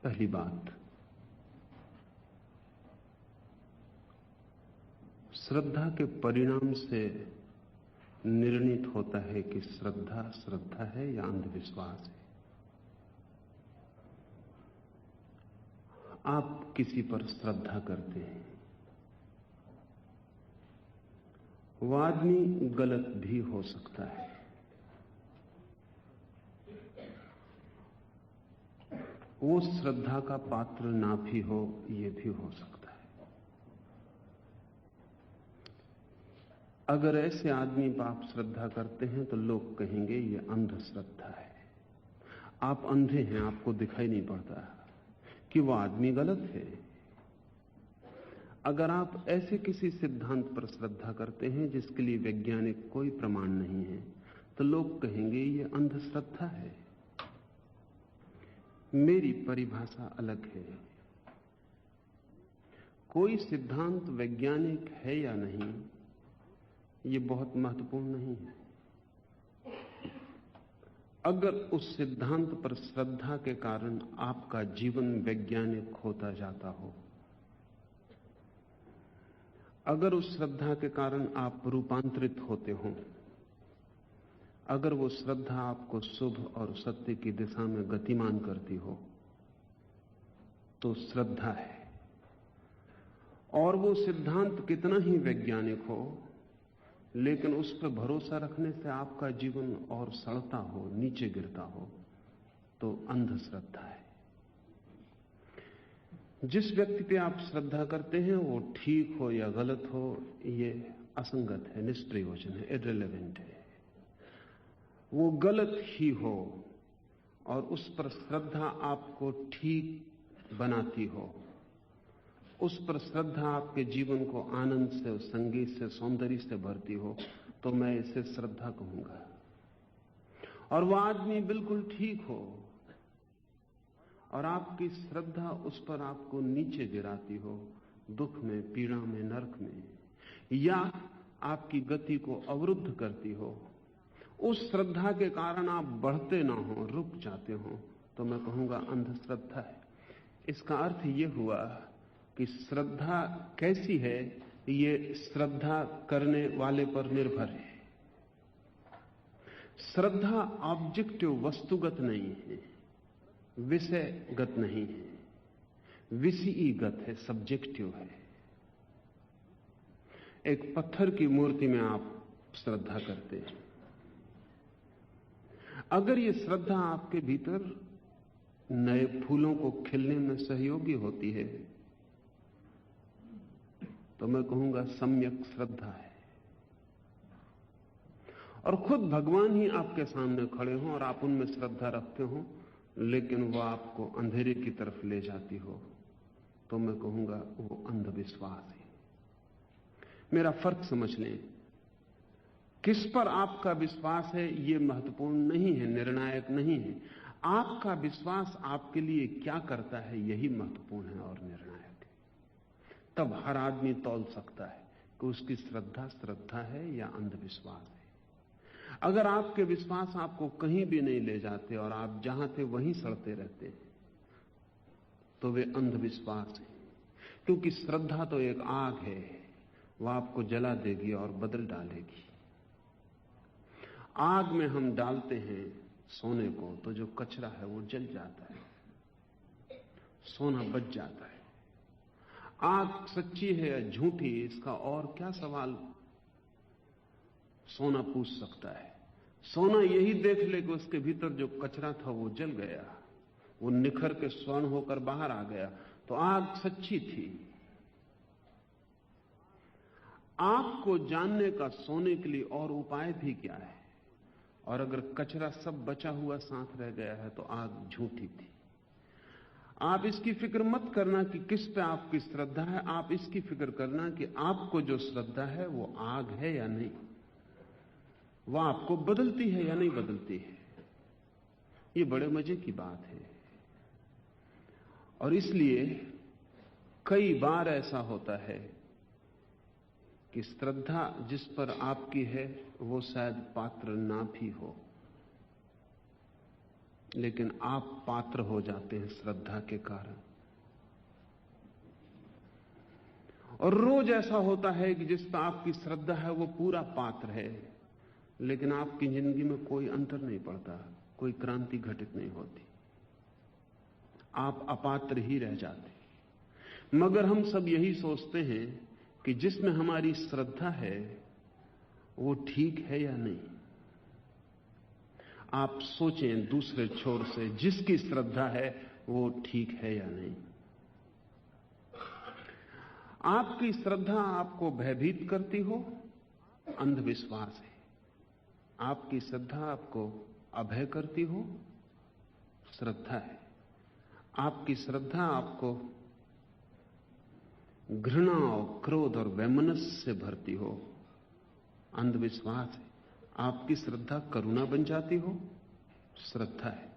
पहली बात, श्रद्धा के परिणाम से निर्णित होता है कि श्रद्धा श्रद्धा है या अंधविश्वास है। आप किसी पर श्रद्धा करते हैं, वो आदमी गलत भी हो सकता है, वो श्रद्धा का पात्र ना भी हो, ये भी हो सकता है। अगर ऐसे आदमी पर आप श्रद्धा करते हैं तो लोग कहेंगे ये अंधश्रद्धा है, आप अंधे हैं, आपको दिखाई नहीं पड़ता कि वो आदमी गलत है। अगर आप ऐसे किसी सिद्धांत पर श्रद्धा करते हैं जिसके लिए वैज्ञानिक कोई प्रमाण नहीं है, तो लोग कहेंगे ये अंधश्रद्धा है। मेरी परिभाषा अलग है। कोई सिद्धांत वैज्ञानिक है या नहीं, ये बहुत महत्वपूर्ण नहीं है। अगर उस सिद्धांत पर श्रद्धा के कारण आपका जीवन वैज्ञानिक होता जाता हो, अगर उस श्रद्धा के कारण आप रूपांतरित होते हो, अगर वो श्रद्धा आपको शुभ और सत्य की दिशा में गतिमान करती हो, तो श्रद्धा है। और वो सिद्धांत कितना ही वैज्ञानिक हो, लेकिन उस पर भरोसा रखने से आपका जीवन और सड़ता हो, नीचे गिरता हो, तो अंधश्रद्धा है। जिस व्यक्ति पे आप श्रद्धा करते हैं वो ठीक हो या गलत हो, ये असंगत है, निष्प्रयोजन है, इररिलेवेंट है। वो गलत ही हो और उस पर श्रद्धा आपको ठीक बनाती हो, उस पर श्रद्धा आपके जीवन को आनंद से, संगीत से, सौंदर्य से भरती हो, तो मैं इसे श्रद्धा कहूंगा। और वह आदमी बिल्कुल ठीक हो और आपकी श्रद्धा उस पर आपको नीचे गिराती हो, दुख में, पीड़ा में, नरक में, या आपकी गति को अवरुद्ध करती हो, उस श्रद्धा के कारण आप बढ़ते ना हो, रुक जाते हो, तो मैं कहूंगा अंधश्रद्धा है। इसका अर्थ यह हुआ कि श्रद्धा कैसी है, ये श्रद्धा करने वाले पर निर्भर है। श्रद्धा ऑब्जेक्टिव, वस्तुगत नहीं है, विषयगत नहीं है, विषयीगत है, सब्जेक्टिव है। एक पत्थर की मूर्ति में आप श्रद्धा करते हैं, अगर ये श्रद्धा आपके भीतर नए फूलों को खिलने में सहयोगी होती है, तो मैं कहूंगा सम्यक श्रद्धा है। और खुद भगवान ही आपके सामने खड़े हों और आप उनमें श्रद्धा रखते हो, लेकिन वह आपको अंधेरे की तरफ ले जाती हो, तो मैं कहूंगा वो अंधविश्वास है। मेरा फर्क समझ लें, किस पर आपका विश्वास है ये महत्वपूर्ण नहीं है, निर्णायक नहीं है। आपका विश्वास आपके लिए क्या करता है, यही महत्वपूर्ण है और निर्णायक है। तब हर आदमी तौल सकता है कि उसकी श्रद्धा श्रद्धा है या अंधविश्वास है। अगर आपके विश्वास आपको कहीं भी नहीं ले जाते और आप जहां थे वहीं सड़ते रहते हैं, तो वे अंधविश्वास है। क्योंकि श्रद्धा तो एक आग है, वह आपको जला देगी और बदल डालेगी। आग में हम डालते हैं सोने को, तो जो कचरा है वो जल जाता है, सोना बच जाता है। आग सच्ची है या झूठी, इसका और क्या सवाल सोना पूछ सकता है। सोना यही देख ले कि उसके भीतर जो कचरा था वो जल गया, वो निखर के स्वर्ण होकर बाहर आ गया, तो आग सच्ची थी। आग को जानने का सोने के लिए और उपाय भी क्या है? और अगर कचरा सब बचा हुआ साथ रह गया है, तो आग झूठी थी। आप इसकी फिक्र मत करना कि किस पे आपकी श्रद्धा है, आप इसकी फिक्र करना कि आपको जो श्रद्धा है वो आग है या नहीं, वह आपको बदलती है या नहीं बदलती है। ये बड़े मजे की बात है। और इसलिए कई बार ऐसा होता है कि श्रद्धा जिस पर आपकी है वो शायद पात्र ना भी हो। लेकिन आप पात्र हो जाते हैं श्रद्धा के कारण। और रोज ऐसा होता है कि जिस पर आपकी श्रद्धा है वो पूरा पात्र है, लेकिन आपकी जिंदगी में कोई अंतर नहीं पड़ता, कोई क्रांति घटित नहीं होती, आप अपात्र ही रह जाते। मगर हम सब यही सोचते हैं कि जिसमें हमारी श्रद्धा है वो ठीक है या नहीं। आप सोचें दूसरे छोर से, जिसकी श्रद्धा है वो ठीक है या नहीं। आपकी श्रद्धा आपको भयभीत करती हो, अंधविश्वास है। आपकी श्रद्धा आपको अभय करती हो, श्रद्धा है। आपकी श्रद्धा आपको घृणा और क्रोध और वैमनस्य से भरती हो, अंधविश्वास है। आपकी श्रद्धा करुणा बन जाती हो, श्रद्धा है।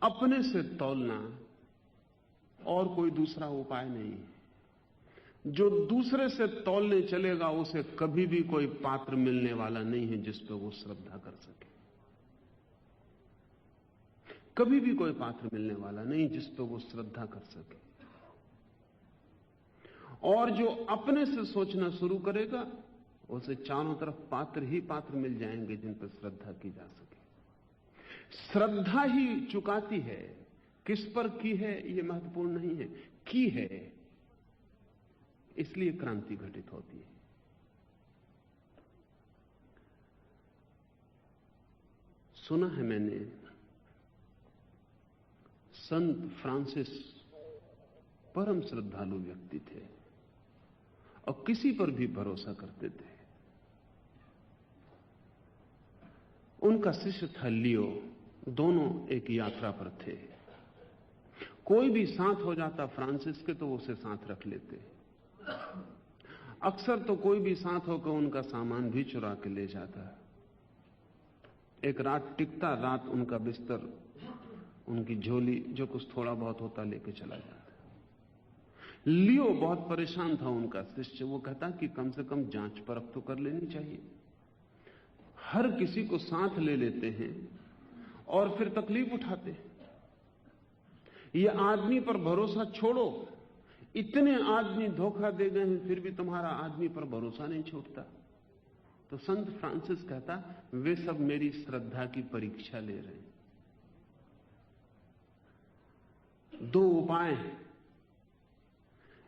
अपने से तौलना और कोई दूसरा उपाय नहीं है। जो दूसरे से तौलने चलेगा उसे कभी भी कोई पात्र मिलने वाला नहीं है जिस पर वो श्रद्धा कर सके। कभी भी कोई पात्र मिलने वाला नहीं जिस पर वो श्रद्धा कर सके। और जो अपने से सोचना शुरू करेगा उसे चारों तरफ पात्र ही पात्र मिल जाएंगे जिन पर श्रद्धा की जा सके। श्रद्धा ही चुकाती है। किस पर की है यह महत्वपूर्ण नहीं है, की है, इसलिए क्रांति घटित होती है। सुना है मैंने, संत फ्रांसिस परम श्रद्धालु व्यक्ति थे और किसी पर भी भरोसा करते थे। उनका शिष्य था लियो, दोनों एक यात्रा पर थे। कोई भी साथ हो जाता फ्रांसिस के तो वो उसे साथ रख लेते। अक्सर तो कोई भी साथ होकर उनका सामान भी चुरा के ले जाता। एक रात टिकता, रात उनका बिस्तर, उनकी झोली, जो कुछ थोड़ा बहुत होता लेके चला जाता। लियो बहुत परेशान था उनका शिष्य। वो कहता कि कम से कम जांच परख तो कर लेनी चाहिए। हर किसी को साथ ले लेते हैं और फिर तकलीफ उठाते हैं। ये आदमी पर भरोसा छोड़ो, इतने आदमी धोखा दे गए हैं फिर भी तुम्हारा आदमी पर भरोसा नहीं छूटता। तो संत फ्रांसिस कहता, वे सब मेरी श्रद्धा की परीक्षा ले रहे हैं। दो उपाय हैं।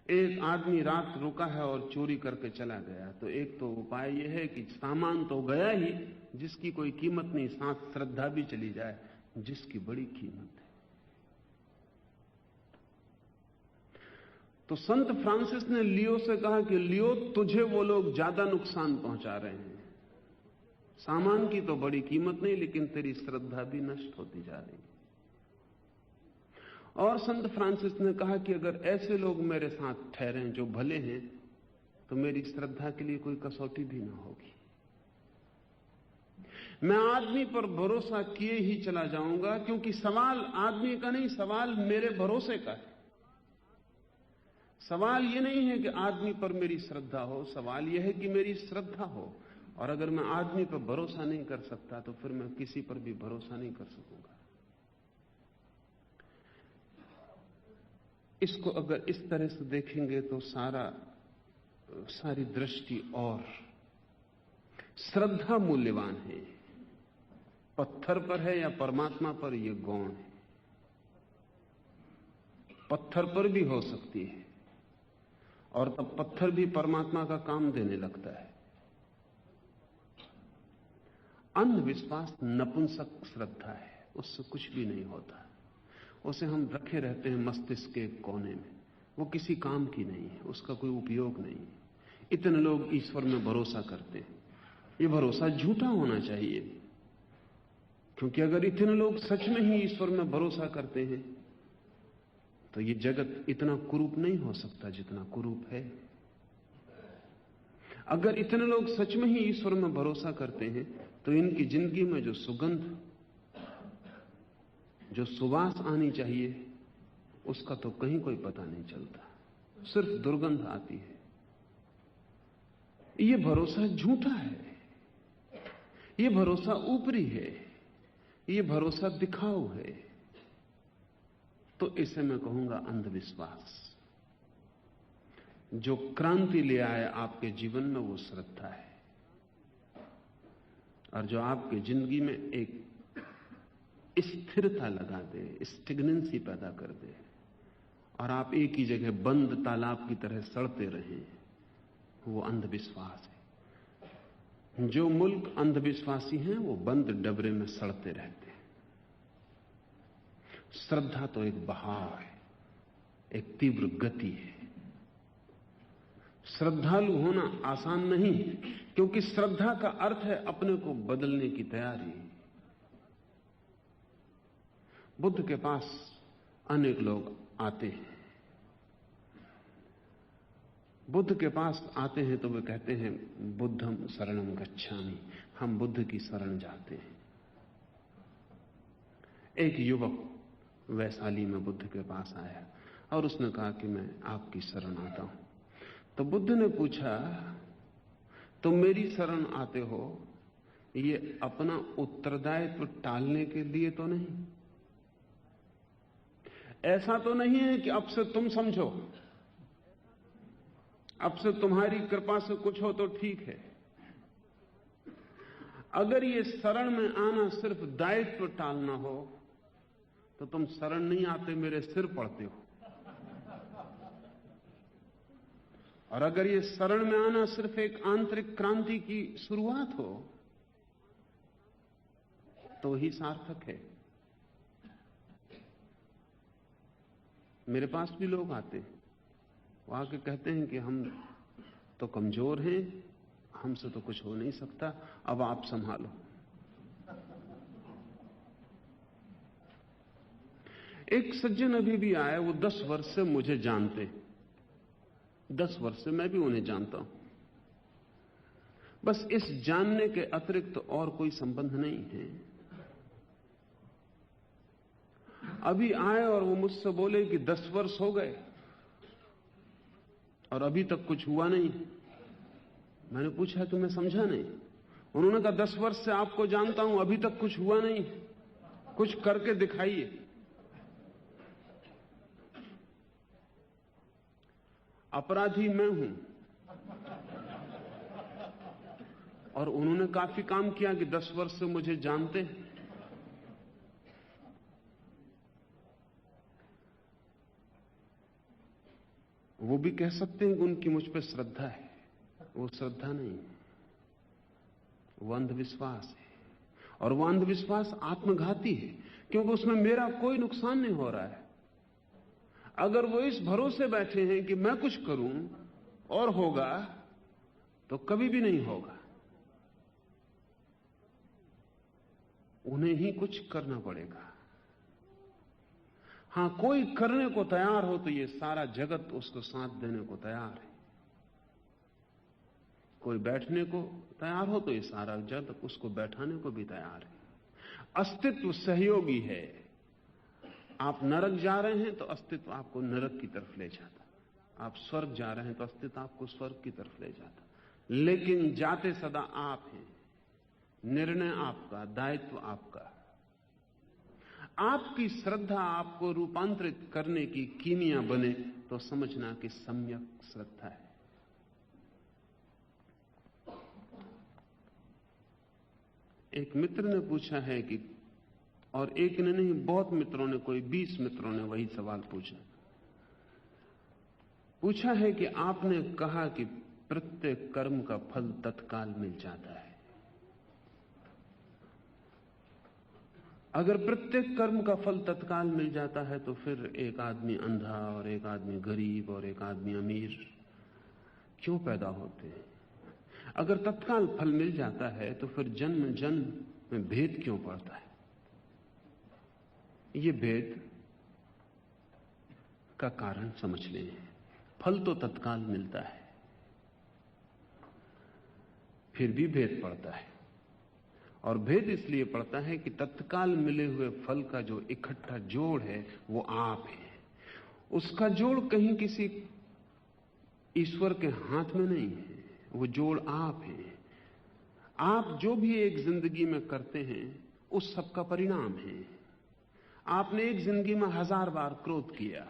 एक आदमी रात रुका है और चोरी करके चला गया, तो एक तो उपाय यह है कि सामान तो गया ही, जिसकी कोई कीमत नहीं, साथ श्रद्धा भी चली जाए जिसकी बड़ी कीमत है। तो संत फ्रांसिस ने लियो से कहा कि लियो, तुझे वो लोग ज्यादा नुकसान पहुंचा रहे हैं। सामान की तो बड़ी कीमत नहीं, लेकिन तेरी श्रद्धा भी नष्ट होती जा रही है। और संत फ्रांसिस ने कहा कि अगर ऐसे लोग मेरे साथ ठहरे जो भले हैं, तो मेरी श्रद्धा के लिए कोई कसौटी भी ना होगी। मैं आदमी पर भरोसा किए ही चला जाऊंगा, क्योंकि सवाल आदमी का नहीं, सवाल मेरे भरोसे का है। सवाल यह नहीं है कि आदमी पर मेरी श्रद्धा हो, सवाल यह है कि मेरी श्रद्धा हो। और अगर मैं आदमी पर भरोसा नहीं कर सकता तो फिर मैं किसी पर भी भरोसा नहीं कर सकूंगा। इसको अगर इस तरह से देखेंगे तो सारी दृष्टि और श्रद्धा मूल्यवान है। पत्थर पर है या परमात्मा पर, यह गौण है। पत्थर पर भी हो सकती है और तब पत्थर भी परमात्मा का काम देने लगता है। अंधविश्वास नपुंसक श्रद्धा है, उससे कुछ भी नहीं होता। उसे हम रखे रहते हैं मस्तिष्क के कोने में, वो किसी काम की नहीं है, उसका कोई उपयोग नहीं है। इतने लोग ईश्वर में भरोसा करते हैं, ये भरोसा झूठा होना चाहिए, क्योंकि अगर इतने लोग सच में ही ईश्वर में भरोसा करते हैं तो ये जगत इतना कुरूप नहीं हो सकता जितना कुरूप है। अगर इतने लोग सच में ही ईश्वर में भरोसा करते हैं तो इनकी जिंदगी में जो सुगंध, जो सुवास आनी चाहिए, उसका तो कहीं कोई पता नहीं चलता, सिर्फ दुर्गंध आती है। ये भरोसा झूठा है, ये भरोसा ऊपरी है, ये भरोसा दिखाऊ है। तो इसे मैं कहूंगा अंधविश्वास। जो क्रांति ले आए आपके जीवन में वो श्रद्धा है, और जो आपकी जिंदगी में एक स्थिरता लगा दे, स्टिग्नेंसी पैदा कर दे, और आप एक ही जगह बंद तालाब की तरह सड़ते रहें, वो अंधविश्वास है। जो मुल्क अंधविश्वासी हैं वो बंद डबरे में सड़ते रहते हैं। श्रद्धा तो एक बहाव है, एक तीव्र गति है। श्रद्धालु होना आसान नहीं, क्योंकि श्रद्धा का अर्थ है अपने को बदलने की तैयारी। बुद्ध के पास अनेक लोग आते हैं। बुद्ध के पास आते हैं तो वे कहते हैं बुद्धम शरणम गच्छामि, हम बुद्ध की शरण जाते हैं। एक युवक वैशाली में बुद्ध के पास आया और उसने कहा कि मैं आपकी शरण आता हूं। तो बुद्ध ने पूछा, तुम मेरी शरण आते हो ये अपना उत्तरदायित्व टालने के लिए तो नहीं? ऐसा तो नहीं है कि अब से तुम समझो, अब से तुम्हारी कृपा से कुछ हो तो ठीक है। अगर ये शरण में आना सिर्फ दायित्व टालना हो तो तुम शरण नहीं आते, मेरे सिर पड़ते हो। और अगर ये शरण में आना सिर्फ एक आंतरिक क्रांति की शुरुआत हो तो ही सार्थक है। मेरे पास भी लोग आते हैं, वो आके कहते हैं कि हम तो कमजोर हैं, हमसे तो कुछ हो नहीं सकता, अब आप संभालो। एक सज्जन अभी भी आए, वो 10 वर्ष से मुझे जानते हैं, 10 वर्ष से मैं भी उन्हें जानता हूं। बस इस जानने के अतिरिक्त तो और कोई संबंध नहीं है। अभी आए और वो मुझसे बोले कि 10 वर्ष हो गए और अभी तक कुछ हुआ नहीं। मैंने पूछा तो मैं समझा नहीं। उन्होंने कहा 10 वर्ष से आपको जानता हूं, अभी तक कुछ हुआ नहीं, कुछ करके दिखाइए। अपराधी मैं हूं और उन्होंने काफी काम किया कि 10 वर्ष से मुझे जानते हैं। वो भी कह सकते हैं कि उनकी मुझ पर श्रद्धा है। वो श्रद्धा नहीं, वो अंधविश्वास है। और वो अंधविश्वास आत्मघाती है, क्योंकि उसमें मेरा कोई नुकसान नहीं हो रहा है। अगर वो इस भरोसे बैठे हैं कि मैं कुछ करूं और होगा, तो कभी भी नहीं होगा। उन्हें ही कुछ करना पड़ेगा। हां, कोई करने को तैयार हो तो ये सारा जगत उसको साथ देने को तैयार है। कोई बैठने को तैयार हो तो ये सारा जगत उसको बैठाने को भी तैयार है। अस्तित्व सहयोगी है। आप नरक जा रहे हैं तो अस्तित्व आपको नरक की तरफ ले जाता, आप स्वर्ग जा रहे हैं तो अस्तित्व आपको स्वर्ग की तरफ ले जाता। लेकिन जाते सदा आप हैं। निर्णय आपका, दायित्व आपका। आपकी श्रद्धा आपको रूपांतरित करने की कीमिया बने तो समझना कि सम्यक श्रद्धा है। एक मित्र ने पूछा है कि, और एक ने नहीं, बहुत मित्रों ने, कोई 20 मित्रों ने वही सवाल पूछा है कि आपने कहा कि प्रत्येक कर्म का फल तत्काल मिल जाता है। अगर प्रत्येक कर्म का फल तत्काल मिल जाता है तो फिर एक आदमी अंधा और एक आदमी गरीब और एक आदमी अमीर क्यों पैदा होते हैं? अगर तत्काल फल मिल जाता है तो फिर जन्म जन्म में भेद क्यों पड़ता है? ये भेद का कारण समझ लें। फल तो तत्काल मिलता है, फिर भी भेद पड़ता है। और भेद इसलिए पड़ता है कि तत्काल मिले हुए फल का जो इकट्ठा जोड़ है वो आप है। उसका जोड़ कहीं किसी ईश्वर के हाथ में नहीं है, वो जोड़ आप है। आप जो भी एक जिंदगी में करते हैं उस सब का परिणाम है। आपने एक जिंदगी में 1000 बार क्रोध किया,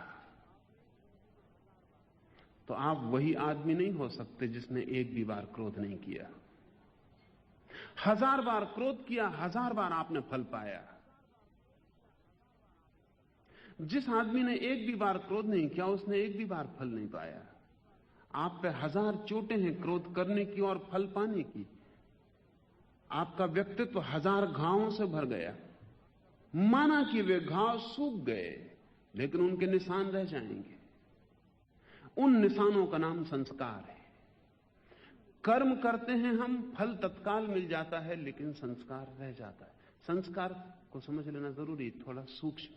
तो आप वही आदमी नहीं हो सकते जिसने एक भी बार क्रोध नहीं किया। 1000 बार क्रोध किया, 1000 बार आपने फल पाया। जिस आदमी ने एक भी बार क्रोध नहीं किया, उसने एक भी बार फल नहीं पाया। आप पे 1000 चोटें हैं क्रोध करने की और फल पाने की। आपका व्यक्तित्व 1000 घावों से भर गया। माना कि वे घाव सूख गए, लेकिन उनके निशान रह जाएंगे। उन निशानों का नाम संस्कार है। कर्म करते हैं हम, फल तत्काल मिल जाता है, लेकिन संस्कार रह जाता है। संस्कार को समझ लेना जरूरी, थोड़ा सूक्ष्म।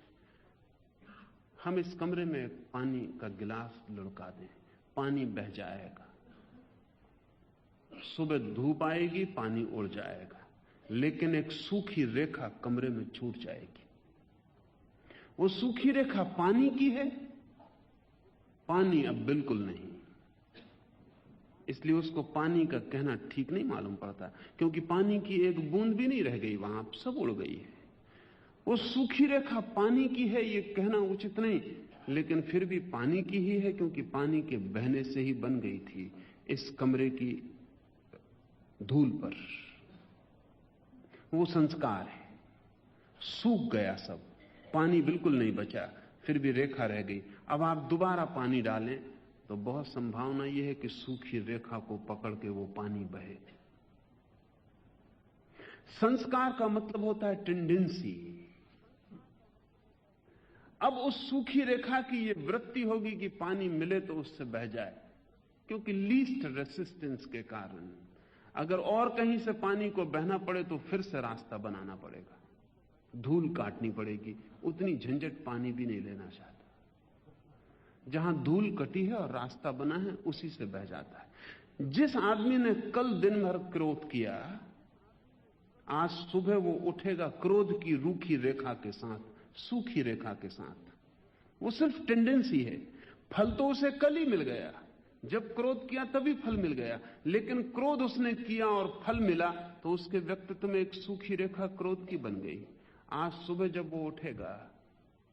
हम इस कमरे में पानी का गिलास लुढ़का दें, पानी बह जाएगा। सुबह धूप आएगी, पानी उड़ जाएगा, लेकिन एक सूखी रेखा कमरे में छूट जाएगी। वो सूखी रेखा पानी की है, पानी अब बिल्कुल नहीं। इसलिए उसको पानी का कहना ठीक नहीं मालूम पड़ता, क्योंकि पानी की एक बूंद भी नहीं रह गई वहां, सब उड़ गई है। वो सूखी रेखा पानी की है, ये कहना उचित नहीं, लेकिन फिर भी पानी की ही है, क्योंकि पानी के बहने से ही बन गई थी इस कमरे की धूल पर। वो संस्कार है। सूख गया सब, पानी बिल्कुल नहीं बचा, फिर भी रेखा रह गई। अब आप दोबारा पानी डालें तो बहुत संभावना यह है कि सूखी रेखा को पकड़ के वो पानी बहे। संस्कार का मतलब होता है टेंडेंसी। अब उस सूखी रेखा की यह वृत्ति होगी कि पानी मिले तो उससे बह जाए, क्योंकि लीस्ट रेसिस्टेंस के कारण अगर और कहीं से पानी को बहना पड़े तो फिर से रास्ता बनाना पड़ेगा, धूल काटनी पड़ेगी। उतनी झंझट पानी भी नहीं लेना चाहता। जहां धूल कटी है और रास्ता बना है, उसी से बह जाता है। जिस आदमी ने कल दिन भर क्रोध किया, आज सुबह वो उठेगा क्रोध की रूखी रेखा के साथ, सूखी रेखा के साथ। वो सिर्फ टेंडेंसी है। फल तो उसे कल ही मिल गया, जब क्रोध किया तभी फल मिल गया, लेकिन क्रोध उसने किया और फल मिला तो उसके व्यक्तित्व में एक सूखी रेखा क्रोध की बन गई। आज सुबह जब वो उठेगा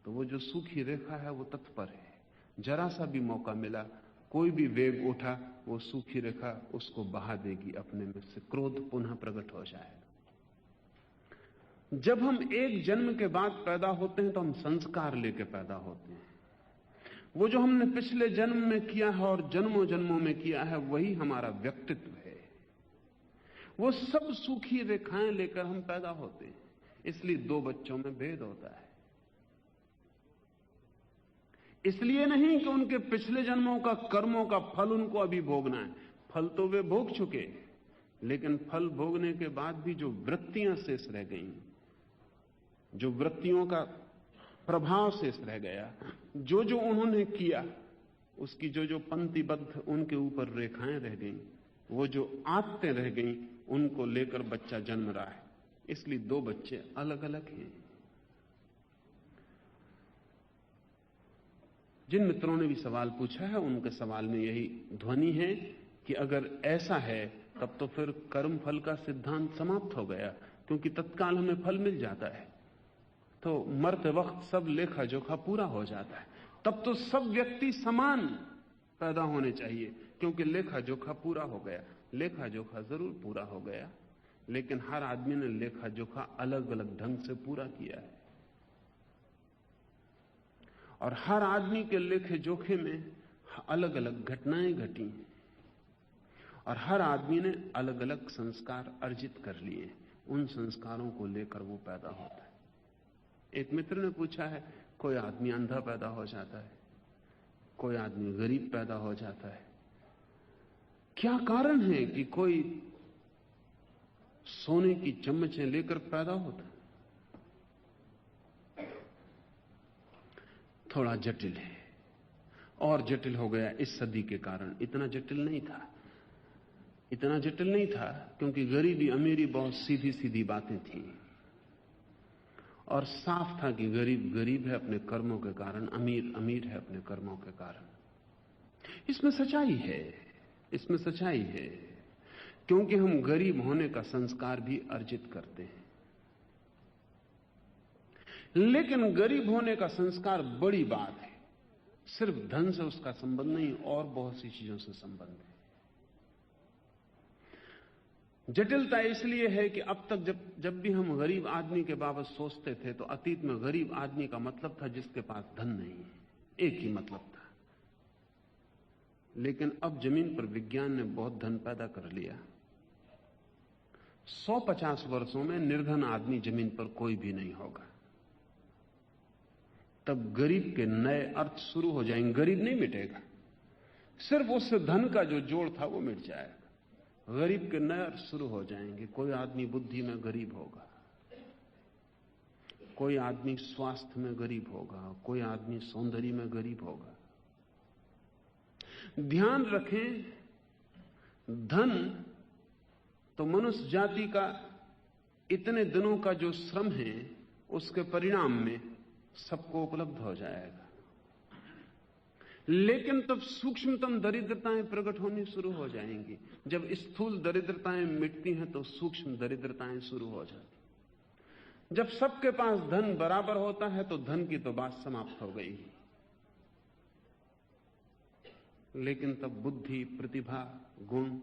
तो वो जो सूखी रेखा है वो तत्पर है। जरा सा भी मौका मिला, कोई भी वेग उठा, वो सूखी रेखा उसको बहा देगी अपने में से, क्रोध पुनः प्रकट हो जाएगा। जब हम एक जन्म के बाद पैदा होते हैं तो हम संस्कार लेके पैदा होते हैं। वो जो हमने पिछले जन्म में किया है और जन्मों जन्मों में किया है, वही हमारा व्यक्तित्व है। वो सब सूखी रेखाएं लेकर हम पैदा होते हैं। इसलिए 2 बच्चों में भेद होता है। इसलिए नहीं कि उनके पिछले जन्मों का कर्मों का फल उनको अभी भोगना है। फल तो वे भोग चुके, लेकिन फल भोगने के बाद भी जो वृत्तियां शेष रह गई, जो वृत्तियों का प्रभाव शेष रह गया, जो जो उन्होंने किया उसकी जो जो पंक्तिबद्ध उनके ऊपर रेखाएं रह गई, वो जो आदतें रह गई, उनको लेकर बच्चा जन्म रहा है। इसलिए 2 बच्चे अलग अलग हैं। जिन मित्रों ने भी सवाल पूछा है, उनके सवाल में यही ध्वनि है कि अगर ऐसा है तब तो फिर कर्म फल का सिद्धांत समाप्त हो गया, क्योंकि तत्काल हमें फल मिल जाता है, तो मरते वक्त सब लेखा जोखा पूरा हो जाता है। तब तो सब व्यक्ति समान पैदा होने चाहिए, क्योंकि लेखा जोखा पूरा हो गया। लेखा जोखा जरूर पूरा हो गया, लेकिन हर आदमी ने लेखा जोखा अलग अलग ढंग से पूरा किया है, और हर आदमी के लेखे जोखे में अलग अलग घटनाएं घटी हैं, और हर आदमी ने अलग अलग संस्कार अर्जित कर लिए। उन संस्कारों को लेकर वो पैदा होता है। एक मित्र ने पूछा है, कोई आदमी अंधा पैदा हो जाता है, कोई आदमी गरीब पैदा हो जाता है, क्या कारण है कि कोई सोने की चम्मचें लेकर पैदा होता है? थोड़ा जटिल है, और जटिल हो गया इस सदी के कारण। इतना जटिल नहीं था, इतना जटिल नहीं था, क्योंकि गरीबी अमीरी बहुत सीधी सीधी बातें थी, और साफ था कि गरीब गरीब है अपने कर्मों के कारण, अमीर अमीर है अपने कर्मों के कारण। इसमें सच्चाई है, इसमें सच्चाई है, क्योंकि हम गरीब होने का संस्कार भी अर्जित करते हैं। लेकिन गरीब होने का संस्कार बड़ी बात है। सिर्फ धन से उसका संबंध नहीं, और बहुत सी चीजों से संबंध है। जटिलता इसलिए है कि अब तक जब भी हम गरीब आदमी के बाबत सोचते थे तो अतीत में गरीब आदमी का मतलब था जिसके पास धन नहीं है, एक ही मतलब था। लेकिन अब जमीन पर विज्ञान ने बहुत धन पैदा कर लिया। 150 वर्षों में निर्धन आदमी जमीन पर कोई भी नहीं होगा। तब गरीब के नए अर्थ शुरू हो जाएंगे। गरीब नहीं मिटेगा, सिर्फ उससे धन का जो जोड़ था वो मिट जाएगा। गरीब के नए अर्थ शुरू हो जाएंगे। कोई आदमी बुद्धि में गरीब होगा, कोई आदमी स्वास्थ्य में गरीब होगा, कोई आदमी सौंदर्य में गरीब होगा। ध्यान रखें, धन तो मनुष्य जाति का इतने दिनों का जो श्रम है उसके परिणाम में सबको उपलब्ध हो जाएगा। लेकिन तब सूक्ष्मतम दरिद्रताएं प्रकट होनी शुरू हो जाएंगी। जब स्थूल दरिद्रताएं मिटती हैं तो सूक्ष्म दरिद्रताएं शुरू हो जाती। जब सबके पास धन बराबर होता है तो धन की तो बात समाप्त हो गई। लेकिन तब बुद्धि, प्रतिभा, गुण,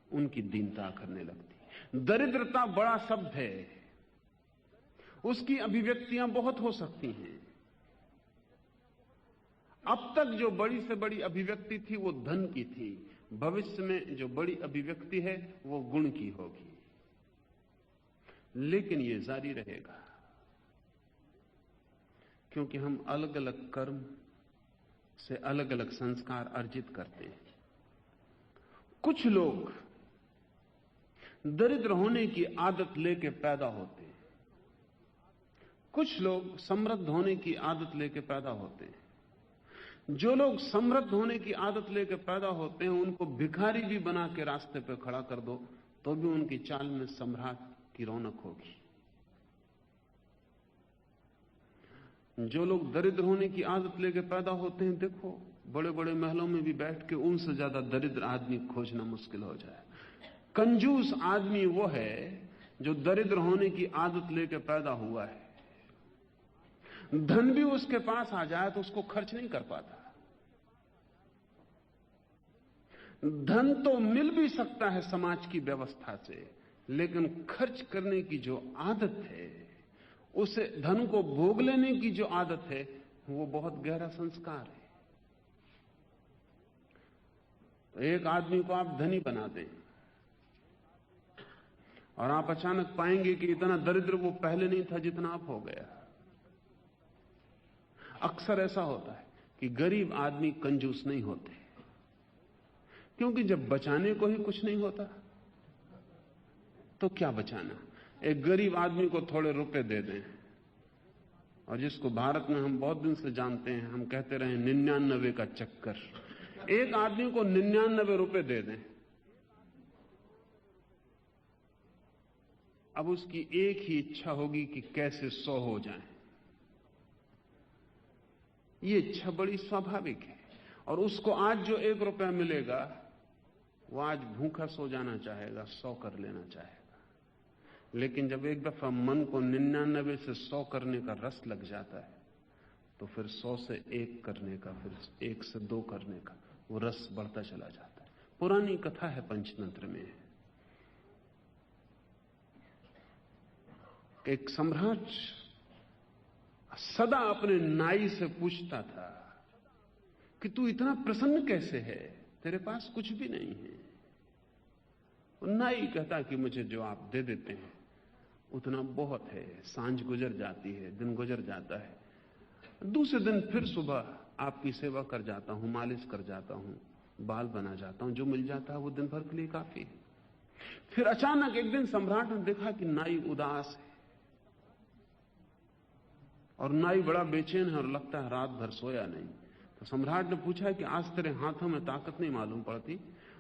उनकी दीनता करने लगती। दरिद्रता बड़ा शब्द है, उसकी अभिव्यक्तियां बहुत हो सकती हैं। अब तक जो बड़ी से बड़ी अभिव्यक्ति थी वो धन की थी। भविष्य में जो बड़ी अभिव्यक्ति है वो गुण की होगी। लेकिन ये जारी रहेगा, क्योंकि हम अलग अलग कर्म से अलग अलग संस्कार अर्जित करते हैं। कुछ लोग दरिद्र होने की आदत लेके पैदा होते हैं, कुछ लोग समृद्ध होने की आदत लेके पैदा होते हैं। जो लोग समृद्ध होने की आदत लेकर पैदा होते हैं उनको भिखारी भी बना के रास्ते पर खड़ा कर दो तो भी उनकी चाल में सम्राट की रौनक होगी। जो लोग दरिद्र होने की आदत लेकर पैदा होते हैं, देखो बड़े बड़े महलों में भी बैठ के उनसे ज्यादा दरिद्र आदमी खोजना मुश्किल हो जाए। कंजूस आदमी वो है जो दरिद्र होने की आदत लेकर पैदा हुआ है। धन भी उसके पास आ जाए तो उसको खर्च नहीं कर पाता। धन तो मिल भी सकता है समाज की व्यवस्था से, लेकिन खर्च करने की जो आदत है, उसे धन को भोग लेने की जो आदत है, वो बहुत गहरा संस्कार है। तो एक आदमी को आप धनी बना दें और आप अचानक पाएंगे कि इतना दरिद्र वो पहले नहीं था जितना आप हो गया। अक्सर ऐसा होता है कि गरीब आदमी कंजूस नहीं होते, क्योंकि जब बचाने को ही कुछ नहीं होता तो क्या बचाना। एक गरीब आदमी को थोड़े रुपए दे दें, और जिसको भारत में हम बहुत दिन से जानते हैं, हम कहते रहे 99 का चक्कर। एक आदमी को 99 रुपए दे दें, अब उसकी एक ही इच्छा होगी कि कैसे 100 हो जाए। ये इच्छा बड़ी स्वाभाविक है। और उसको आज जो 1 रुपया मिलेगा वो आज भूखा सो जाना चाहेगा, 100 कर लेना चाहेगा। लेकिन जब एक दफा मन को 99 से 100 करने का रस लग जाता है तो फिर 100 से 1 करने का, फिर 1 से 2 करने का वो रस बढ़ता चला जाता है। पुरानी कथा है पंचतंत्र में, एक सम्राट सदा अपने नाई से पूछता था कि तू इतना प्रसन्न कैसे है, तेरे पास कुछ भी नहीं है। नाई कहता कि मुझे जो आप दे देते हैं उतना बहुत है। सांझ गुजर जाती है, दिन गुजर जाता है, दूसरे दिन फिर सुबह आपकी सेवा कर जाता हूं, मालिश कर जाता हूं, बाल बना जाता हूं, जो मिल जाता है वो दिन भर के लिए काफी है। फिर अचानक एक दिन सम्राट ने देखा कि नाई उदास है और नाई बड़ा बेचैन है और लगता है रात भर सोया नहीं। तो सम्राट ने पूछा कि आज तेरे हाथों में ताकत नहीं मालूम पड़ती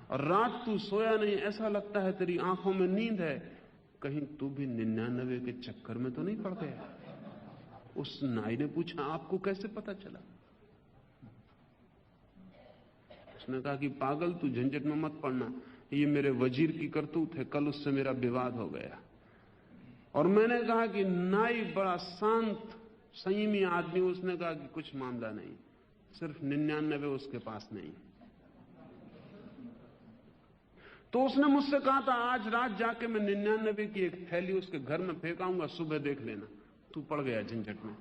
और रात तू सोया नहीं, ऐसा लगता है तेरी आंखों में नींद है, कहीं तू भी 99 के चक्कर में तो नहीं पड़ गया। उस नाई ने पूछा आपको कैसे पता चला? उसने कहा कि पागल, तू झंझट में मत पड़ना, ये मेरे वजीर की करतूत है, कल उससे मेरा विवाद हो गया और मैंने कहा कि नाई बड़ा शांत संयमी आदमी, उसने कहा कि कुछ मामला नहीं, सिर्फ 99 उसके पास नहीं। तो उसने मुझसे कहा था आज रात जाके मैं 99 की एक थैली उसके घर में फेंकाऊंगा, सुबह देख लेना। तू पड़ गया झंझट में।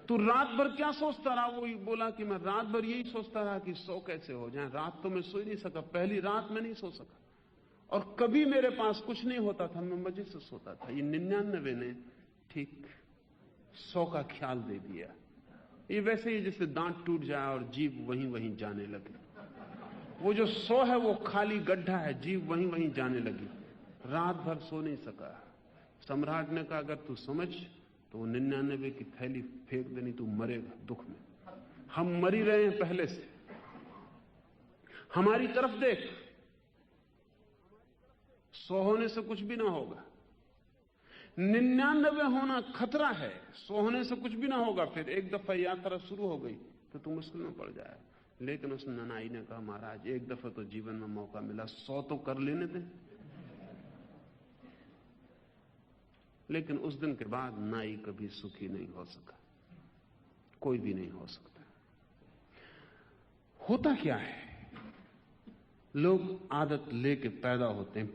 तू रात भर क्या सोचता रहा? वो बोला कि मैं रात भर यही सोचता रहा कि सो कैसे हो जाए। रात तो मैं सो ही नहीं सका, पहली रात में नहीं सो सका, और कभी मेरे पास कुछ नहीं होता था, मैं मजे से सोता था। ये 99 ने ठीक 100 का ख्याल दे दिया। ये वैसे ही जैसे दांत टूट जाए और जीभ वहीं वहीं जाने लगे। वो जो 100 है वो खाली गड्ढा है, जीभ वहीं वहीं जाने लगी। रात भर सो नहीं सका। सम्राट ने कहा अगर तू समझ तो वो 99 की थैली फेंक देनी, तू मरेगा दुख में। हम मर ही रहे हैं पहले से, हमारी तरफ देख। 100 होने से कुछ भी ना होगा, 99 होना खतरा है, 100 होने से कुछ भी ना होगा। फिर एक दफा यात्रा शुरू हो गई तो तू मुश्किल में पड़ जाए। लेकिन उस ननाई ने कहा महाराज एक दफा तो जीवन में मौका मिला, 100 तो कर लेने दें। लेकिन उस दिन के बाद नाई कभी सुखी नहीं हो सका, कोई भी नहीं हो सकता। होता क्या है, लोग आदत लेके पैदा होते हैं,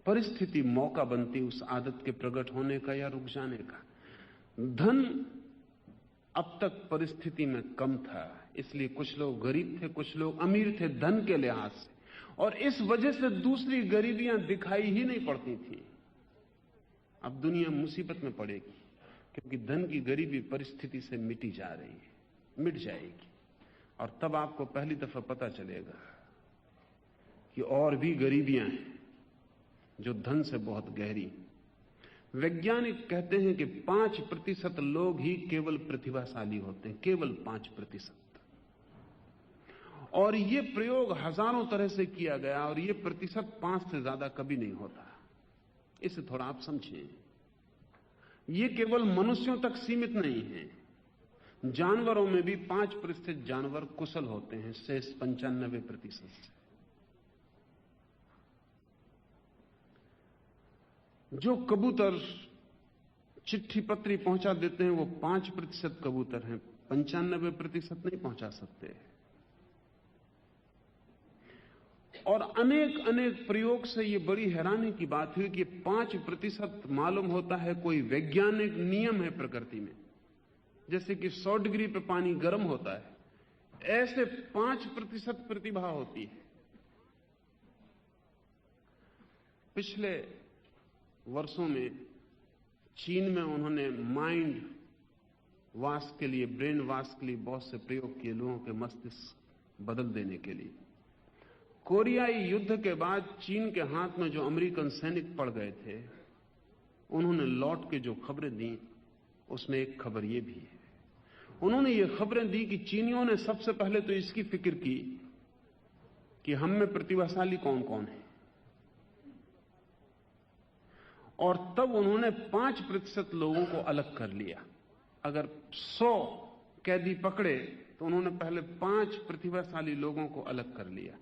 परिस्थिति मौका बनती उस आदत के प्रकट होने का या रुक जाने का। धन अब तक परिस्थिति में कम था, इसलिए कुछ लोग गरीब थे, कुछ लोग अमीर थे धन के लिहाज से, और इस वजह से दूसरी गरीबियां दिखाई ही नहीं पड़ती थी। अब दुनिया मुसीबत में पड़ेगी क्योंकि धन की गरीबी परिस्थिति से मिटी जा रही है, मिट जाएगी, और तब आपको पहली दफा पता चलेगा कि और भी गरीबियां हैं जो धन से बहुत गहरी। वैज्ञानिक कहते हैं कि 5% लोग ही केवल प्रतिभाशाली होते हैं, केवल 5%। और ये प्रयोग हजारों तरह से किया गया, और ये प्रतिशत 5 से ज्यादा कभी नहीं होता। इसे थोड़ा आप समझें। ये केवल मनुष्यों तक सीमित नहीं है, जानवरों में भी 5% जानवर कुशल होते हैं, शेष 95% से। जो कबूतर चिट्ठी पत्री पहुंचा देते हैं वो 5% कबूतर हैं, 95% नहीं पहुंचा सकते। और अनेक अनेक प्रयोग से ये बड़ी हैरानी की बात हुई कि 5% मालूम होता है कोई वैज्ञानिक नियम है प्रकृति में। जैसे कि 100 डिग्री पे पानी गर्म होता है, ऐसे 5% प्रतिभा होती है। पिछले वर्षों में चीन में उन्होंने माइंड वाश के लिए, ब्रेन वाश के लिए बहुत से प्रयोग किए, लोगों के मस्तिष्क बदल देने के लिए। कोरियाई युद्ध के बाद चीन के हाथ में जो अमेरिकन सैनिक पड़ गए थे, उन्होंने लौट के जो खबरें दी उसमें एक खबर यह भी है। उन्होंने ये खबरें दी कि चीनियों ने सबसे पहले तो इसकी फिक्र की कि हम में प्रतिभाशाली कौन कौन है, और तब उन्होंने 5% लोगों को अलग कर लिया। अगर 100 कैदी पकड़े तो उन्होंने पहले 5 प्रतिभाशाली लोगों को अलग कर लिया।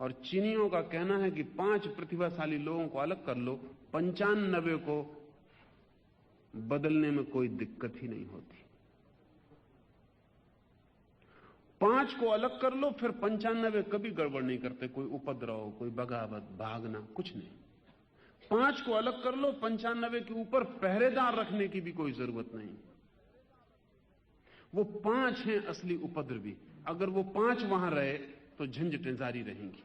और चीनियों का कहना है कि 5 प्रतिभाशाली लोगों को अलग कर लो, 95 को बदलने में कोई दिक्कत ही नहीं होती। 5 को अलग कर लो, फिर 95 कभी गड़बड़ नहीं करते, कोई उपद्रव, कोई बगावत, भागना, कुछ नहीं। 5 को अलग कर लो, 95 के ऊपर पहरेदार रखने की भी कोई जरूरत नहीं। वो 5 हैं असली उपद्रवी। अगर वो 5 वहां रहे तो झंझटें जारी रहेंगी,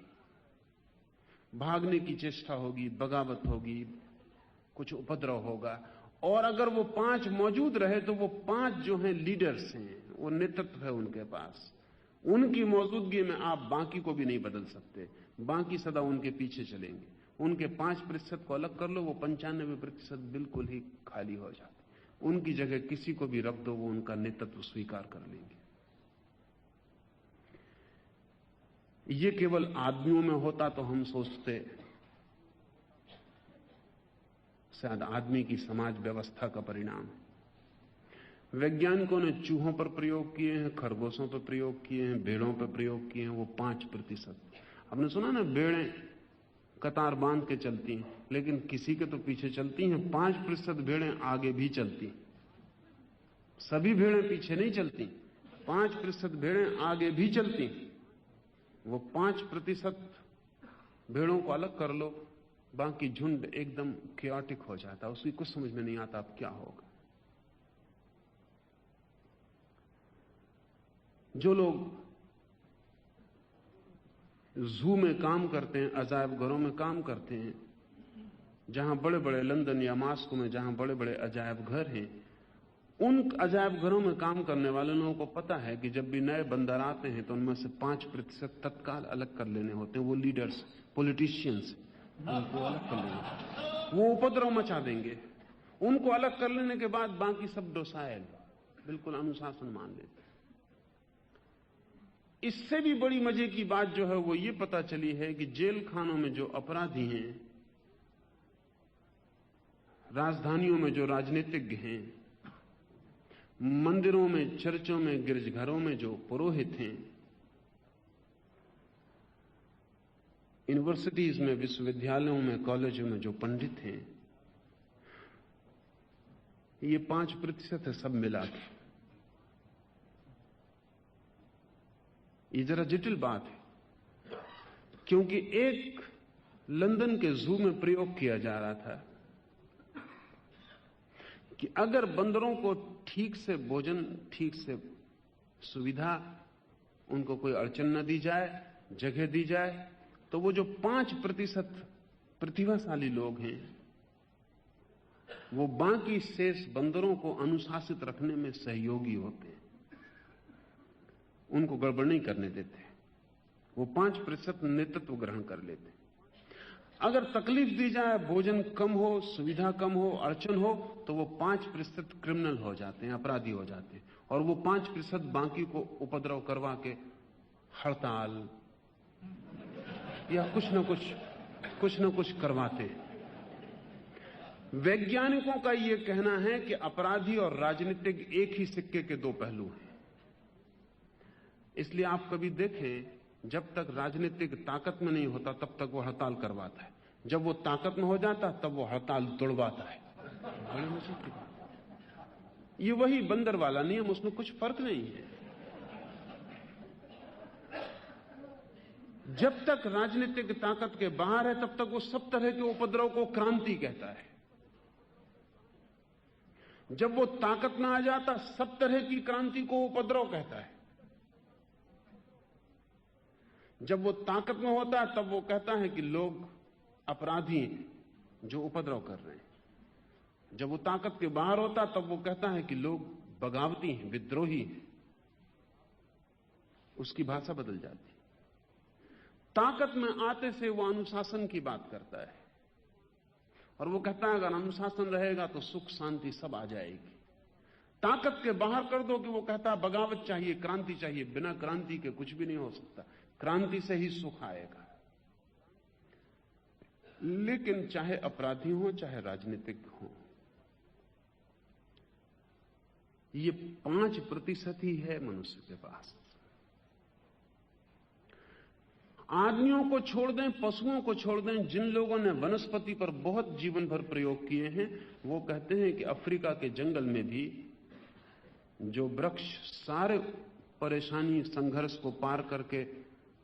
भागने की चेष्टा होगी, बगावत होगी, कुछ उपद्रव होगा। और अगर वो 5 मौजूद रहे तो वो 5 जो हैं लीडर्स हैं, वो नेतृत्व है उनके पास। उनकी मौजूदगी में आप बाकी को भी नहीं बदल सकते, बाकी सदा उनके पीछे चलेंगे। उनके 5% को अलग कर लो, वो 95% बिल्कुल ही खाली हो जाते। उनकी जगह किसी को भी रख दो, वो उनका नेतृत्व स्वीकार कर लेंगे। ये केवल आदमियों में होता तो हम सोचते शायद आदमी की समाज व्यवस्था का परिणाम है। वैज्ञानिकों ने चूहों पर प्रयोग किए हैं, खरगोशों पर प्रयोग किए हैं, भेड़ों पर प्रयोग किए हैं, वो 5%। आपने सुना ना, भेड़ें कतार बांध के चलती हैं, लेकिन किसी के तो पीछे चलती हैं। 5% भेड़ें आगे भी चलती, सभी भेड़ें पीछे नहीं चलती। 5% भेड़ें आगे भी चलती। वो 5% भेड़ों को अलग कर लो, बाकी झुंड एकदम क्याटिक हो जाता, उसकी कुछ समझ में नहीं आता अब क्या होगा। जो लोग जू में काम करते हैं, अजायब घरों में काम करते हैं, जहां बड़े बड़े लंदन या मास्को में जहां बड़े बड़े अजायब घर हैं, उन अजायब घरों में काम करने वाले लोगों को पता है कि जब भी नए बंदर आते हैं तो उनमें से 5% तत्काल अलग कर लेने होते हैं। वो लीडर्स, पॉलिटिशियंस, उनको अलग कर लेने, वो उपद्रव मचा देंगे। उनको अलग कर लेने के बाद बाकी सब डोसाइल, बिल्कुल अनुशासन मान लेते। इससे भी बड़ी मजे की बात जो है वो ये पता चली है कि जेल खानों में जो अपराधी हैं, राजधानियों में जो राजनीतिज्ञ हैं, मंदिरों में, चर्चों में, गिरजाघरों में जो पुरोहित हैं, यूनिवर्सिटीज में, विश्वविद्यालयों में, कॉलेजों में जो पंडित हैं, ये 5% है सब मिला के। ये जरा जटिल बात है, क्योंकि एक लंदन के जू में प्रयोग किया जा रहा था कि अगर बंदरों को ठीक से भोजन, ठीक से सुविधा, उनको कोई अड़चन न दी जाए, जगह दी जाए, तो वो जो 5% प्रतिभाशाली लोग हैं, वो बाकी शेष बंदरों को अनुशासित रखने में सहयोगी होते हैं, उनको गड़बड़ नहीं करने देते। वो 5% नेतृत्व ग्रहण कर लेते। अगर तकलीफ दी जाए, भोजन कम हो, सुविधा कम हो, अड़चन हो, तो वो 5% क्रिमिनल हो जाते हैं, अपराधी हो जाते हैं, और वो 5% बाकी को उपद्रव करवा के हड़ताल या कुछ न कुछ करवाते हैं। वैज्ञानिकों का यह कहना है कि अपराधी और राजनीतिक एक ही सिक्के के दो पहलू हैं। इसलिए आप कभी देखें, जब तक राजनीतिक ताकत में नहीं होता तब तक वो हड़ताल करवाता है, जब वो ताकत में हो जाता तब वो हड़ताल तोड़वाता है। बड़ी मुश्किल की बात। ये वही बंदर वाला नियम, उसमें कुछ फर्क नहीं है। जब तक राजनीतिक ताकत के बाहर है तब तक वो सब तरह के उपद्रव को क्रांति कहता है। जब वो ताकत में आ जाता, सब तरह की क्रांति को उपद्रव कहता है। जब वो ताकत में होता है तब वो कहता है कि लोग अपराधी हैं जो उपद्रव कर रहे हैं। जब वो ताकत के बाहर होता तब वो कहता है कि लोग बगावती हैं, विद्रोही हैं। उसकी भाषा बदल जाती। ताकत में आते से वो अनुशासन की बात करता है, और वो कहता है अगर अनुशासन रहेगा तो सुख शांति सब आ जाएगी। ताकत के बाहर कर दो कि वो कहता है बगावत चाहिए, क्रांति चाहिए, बिना क्रांति के कुछ भी नहीं हो सकता, क्रांति से ही सुख आएगा। लेकिन चाहे अपराधी हो, चाहे राजनीतिक हो, ये 5% ही है मनुष्य के पास। आदमियों को छोड़ दें, पशुओं को छोड़ दें, जिन लोगों ने वनस्पति पर बहुत जीवन भर प्रयोग किए हैं, वो कहते हैं कि अफ्रीका के जंगल में भी जो वृक्ष सारे परेशानी, संघर्ष को पार करके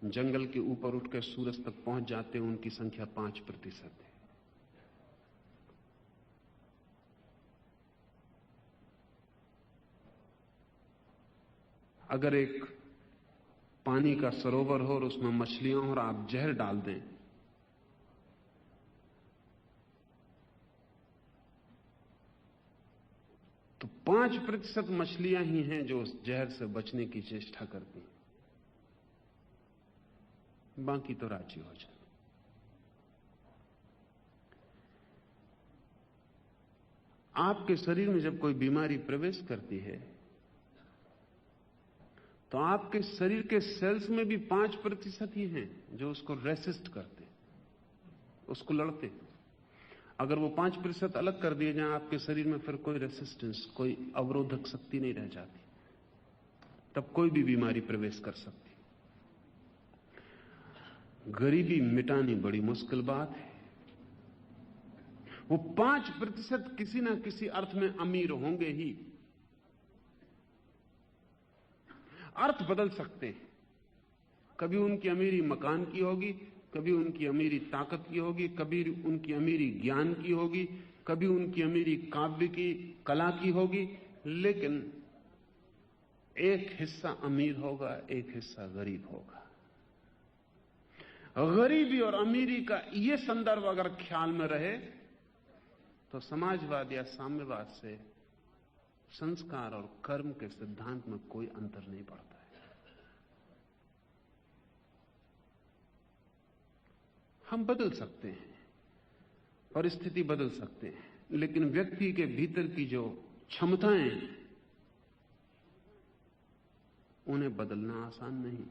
जंगल के ऊपर उठ के सूरज तक पहुंच जाते हैं, उनकी संख्या 5% है। अगर एक पानी का सरोवर हो और उसमें मछलियां हो और आप जहर डाल दें, तो 5% मछलियां ही हैं जो उस जहर से बचने की चेष्टा करती हैं, बाकी तो राजी हो जाए। आपके शरीर में जब कोई बीमारी प्रवेश करती है तो आपके शरीर के सेल्स में भी 5% ही हैं जो उसको रेसिस्ट करते, उसको लड़ते। अगर वो 5% अलग कर दिए जाएं आपके शरीर में, फिर कोई रेसिस्टेंस, कोई अवरोधक शक्ति नहीं रह जाती, तब कोई भी बीमारी प्रवेश कर सकती। गरीबी मिटानी बड़ी मुश्किल बात है। वो 5% किसी ना किसी अर्थ में अमीर होंगे ही। अर्थ बदल सकते हैं। कभी उनकी अमीरी मकान की होगी, कभी उनकी अमीरी ताकत की होगी, कभी उनकी अमीरी ज्ञान की होगी, कभी उनकी अमीरी काव्य की, कला की होगी, लेकिन एक हिस्सा अमीर होगा, एक हिस्सा गरीब होगा। गरीबी और अमीरी का यह संदर्भ अगर ख्याल में रहे तो समाजवाद या साम्यवाद से संस्कार और कर्म के सिद्धांत में कोई अंतर नहीं पड़ता है। हम बदल सकते हैं, परिस्थिति बदल सकते हैं, लेकिन व्यक्ति के भीतर की जो क्षमताएं उन्हें बदलना आसान नहीं।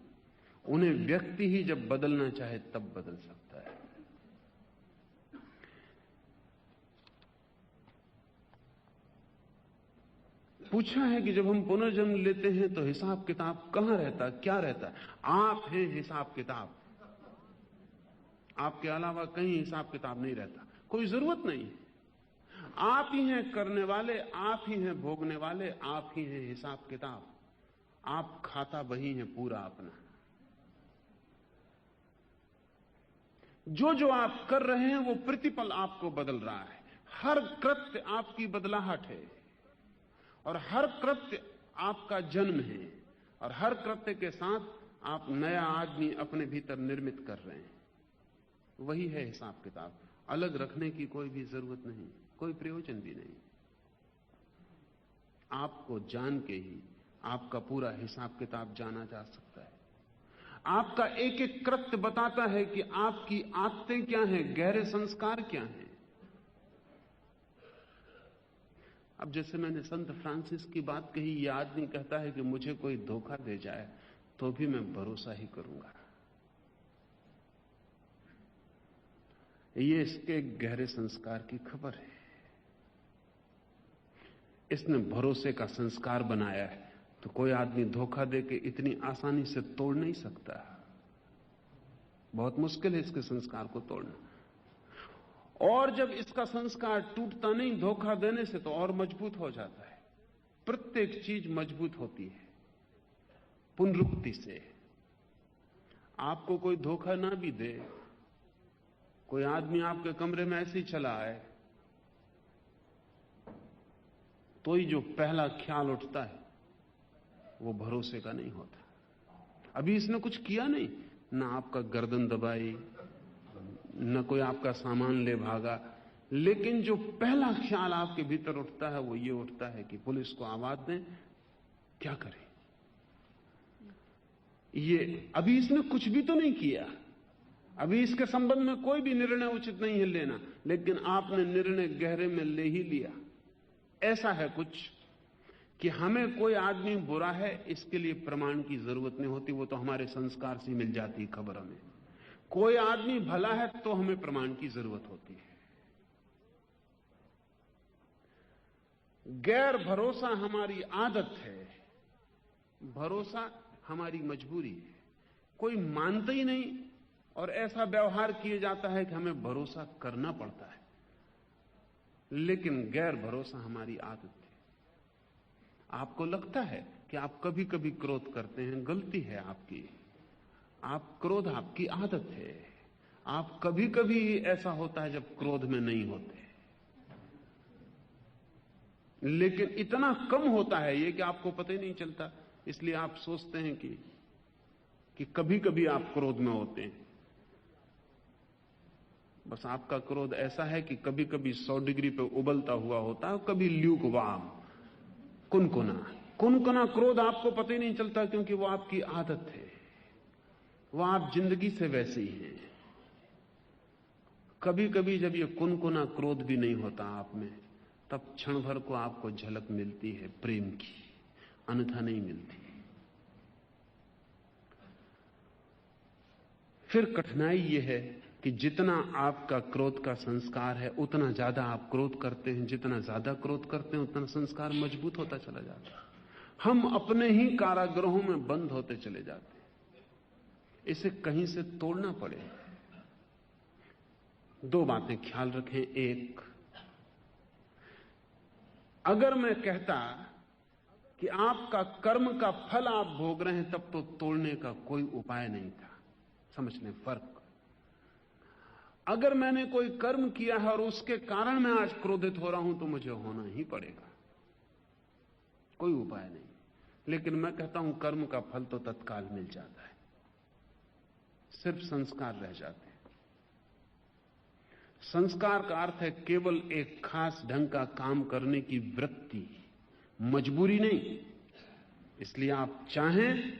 उन्हें व्यक्ति ही जब बदलना चाहे तब बदल सकता है। पूछा है कि जब हम पुनर्जन्म लेते हैं तो हिसाब किताब कहां रहता, क्या रहता है? आप हैं हिसाब किताब। आपके अलावा कहीं हिसाब किताब नहीं रहता, कोई जरूरत नहीं। आप ही हैं करने वाले, आप ही हैं भोगने वाले, आप ही हैं हिसाब किताब। आप खाता वही हैं पूरा अपना। जो जो आप कर रहे हैं वो प्रतिपल आपको बदल रहा है। हर कृत्य आपकी बदलाहट है और हर कृत्य आपका जन्म है और हर कृत्य के साथ आप नया आदमी अपने भीतर निर्मित कर रहे हैं। वही है हिसाब किताब। अलग रखने की कोई भी जरूरत नहीं, कोई प्रयोजन भी नहीं। आपको जान के ही आपका पूरा हिसाब किताब जाना जा सकता है। आपका एक एक कृत्य बताता है कि आपकी आदतें क्या हैं, गहरे संस्कार क्या हैं। अब जैसे मैंने संत फ्रांसिस की बात कही, यह आदमी कहता है कि मुझे कोई धोखा दे जाए तो भी मैं भरोसा ही करूंगा। ये इसके गहरे संस्कार की खबर है। इसने भरोसे का संस्कार बनाया है, तो कोई आदमी धोखा देके इतनी आसानी से तोड़ नहीं सकता। बहुत मुश्किल है इसके संस्कार को तोड़ना। और जब इसका संस्कार टूटता नहीं धोखा देने से, तो और मजबूत हो जाता है। प्रत्येक चीज मजबूत होती है पुनरुक्ति से। आपको कोई धोखा ना भी दे, कोई आदमी आपके कमरे में ऐसे ही चला आए, तो ही जो पहला ख्याल उठता है वो भरोसे का नहीं होता। अभी इसने कुछ किया नहीं, ना आपका गर्दन दबाई, न कोई आपका सामान ले भागा, लेकिन जो पहला ख्याल आपके भीतर उठता है वो ये उठता है कि पुलिस को आवाज दें, क्या करें। ये अभी इसने कुछ भी तो नहीं किया, अभी इसके संबंध में कोई भी निर्णय उचित नहीं है लेना, लेकिन आपने निर्णय गहरे में ले ही लिया। ऐसा है कुछ कि हमें कोई आदमी बुरा है इसके लिए प्रमाण की जरूरत नहीं होती, वो तो हमारे संस्कार से मिल जाती खबर हमें। कोई आदमी भला है तो हमें प्रमाण की जरूरत होती है। गैर भरोसा हमारी आदत है, भरोसा हमारी मजबूरी है। कोई मानता ही नहीं और ऐसा व्यवहार किया जाता है कि हमें भरोसा करना पड़ता है, लेकिन गैर भरोसा हमारी आदत है। आपको लगता है कि आप कभी कभी क्रोध करते हैं, गलती है आपकी। आप क्रोध आपकी आदत है। आप कभी कभी ऐसा होता है जब क्रोध में नहीं होते, लेकिन इतना कम होता है ये कि आपको पता ही नहीं चलता। इसलिए आप सोचते हैं कि कभी कभी आप क्रोध में होते हैं। बस आपका क्रोध ऐसा है कि कभी कभी 100 डिग्री पे उबलता हुआ होता है, कभी ल्यूकवार्म, कुनकुना क्रोध आपको पता ही नहीं चलता, क्योंकि वो आपकी आदत है, वो आप जिंदगी से वैसे ही हैं। कभी कभी जब ये कुनकुना क्रोध भी नहीं होता आप में, तब क्षण भर को आपको झलक मिलती है प्रेम की, अन्यथा नहीं मिलती। फिर कठिनाई यह है कि जितना आपका क्रोध का संस्कार है उतना ज्यादा आप क्रोध करते हैं, जितना ज्यादा क्रोध करते हैं उतना संस्कार मजबूत होता चला जाता है। हम अपने ही कारागृहों में बंद होते चले जाते हैं। इसे कहीं से तोड़ना पड़े। दो बातें ख्याल रखें। एक, अगर मैं कहता कि आपका कर्म का फल आप भोग रहे हैं, तब तो तोड़ने का कोई उपाय नहीं था। समझ लें फर्क। अगर मैंने कोई कर्म किया है और उसके कारण मैं आज क्रोधित हो रहा हूं, तो मुझे होना ही पड़ेगा, कोई उपाय नहीं। लेकिन मैं कहता हूं कर्म का फल तो तत्काल मिल जाता है, सिर्फ संस्कार रह जाते हैं। संस्कार का अर्थ है केवल एक खास ढंग का काम करने की वृत्ति, मजबूरी नहीं। इसलिए आप चाहें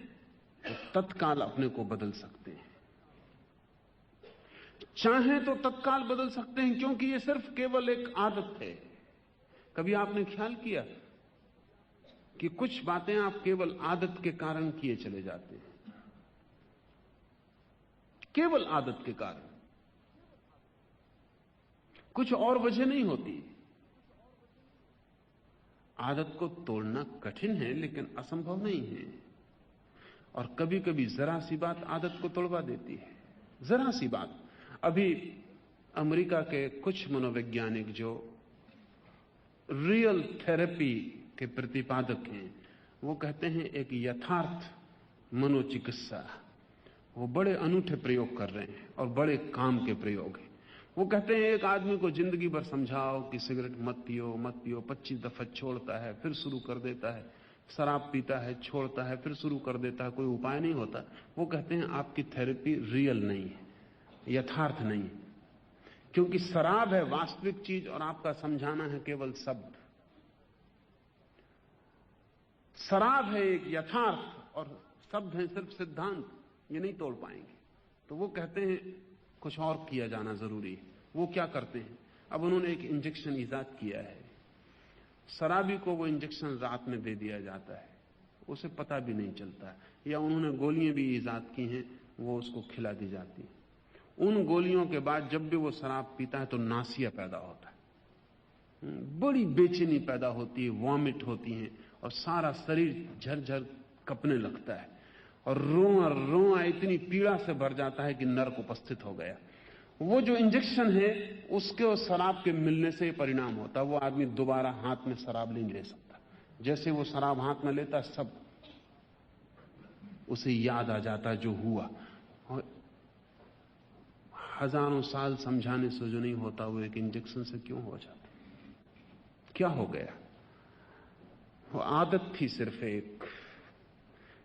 तो तत्काल अपने को बदल सकते हैं, चाहें तो तत्काल बदल सकते हैं, क्योंकि यह सिर्फ केवल एक आदत है। कभी आपने ख्याल किया कि कुछ बातें आप केवल आदत के कारण किए चले जाते हैं, केवल आदत के कारण, कुछ और वजह नहीं होती। आदत को तोड़ना कठिन है लेकिन असंभव नहीं है। और कभी कभी जरा सी बात आदत को तोड़वा देती है, जरा सी बात। अभी अमेरिका के कुछ मनोवैज्ञानिक जो रियल थेरेपी के प्रतिपादक हैं, वो कहते हैं एक यथार्थ मनोचिकित्सा, वो बड़े अनूठे प्रयोग कर रहे हैं और बड़े काम के प्रयोग हैं। वो कहते हैं एक आदमी को जिंदगी भर समझाओ कि सिगरेट मत पियो मत पियो, 25 दफा छोड़ता है फिर शुरू कर देता है, शराब पीता है छोड़ता है फिर शुरू कर देता है, कोई उपाय नहीं होता। वो कहते हैं आपकी थेरेपी रियल नहीं है, यथार्थ नहीं है, क्योंकि शराब है वास्तविक चीज और आपका समझाना है केवल शब्द। शराब है एक यथार्थ और शब्द है सिर्फ सिद्धांत, ये नहीं तोड़ पाएंगे। तो वो कहते हैं कुछ और किया जाना जरूरी है। वो क्या करते हैं, अब उन्होंने एक इंजेक्शन इजाद किया है। शराबी को वो इंजेक्शन रात में दे दिया जाता है, उसे पता भी नहीं चलता है। या उन्होंने गोलियां भी इजाद की हैं, वो उसको खिला दी जाती है। उन गोलियों के बाद जब भी वो शराब पीता है तो नासिया पैदा होता है, बड़ी बेचैनी पैदा होती है, वॉमिट होती है और सारा शरीर झरझर कपने लगता है और रोआ रोआ इतनी पीड़ा से भर जाता है कि नर्क उपस्थित हो गया। वो जो इंजेक्शन है उसके और शराब के मिलने से परिणाम होता है, वो आदमी दोबारा हाथ में शराब नहीं ले सकता। जैसे वो शराब हाथ में लेता सब उसे याद आ जाता है जो हुआ, और हजारों साल समझाने से जो नहीं होता वो एक इंजेक्शन से क्यों हो जाता। क्या हो गया, वो आदत थी सिर्फ एक,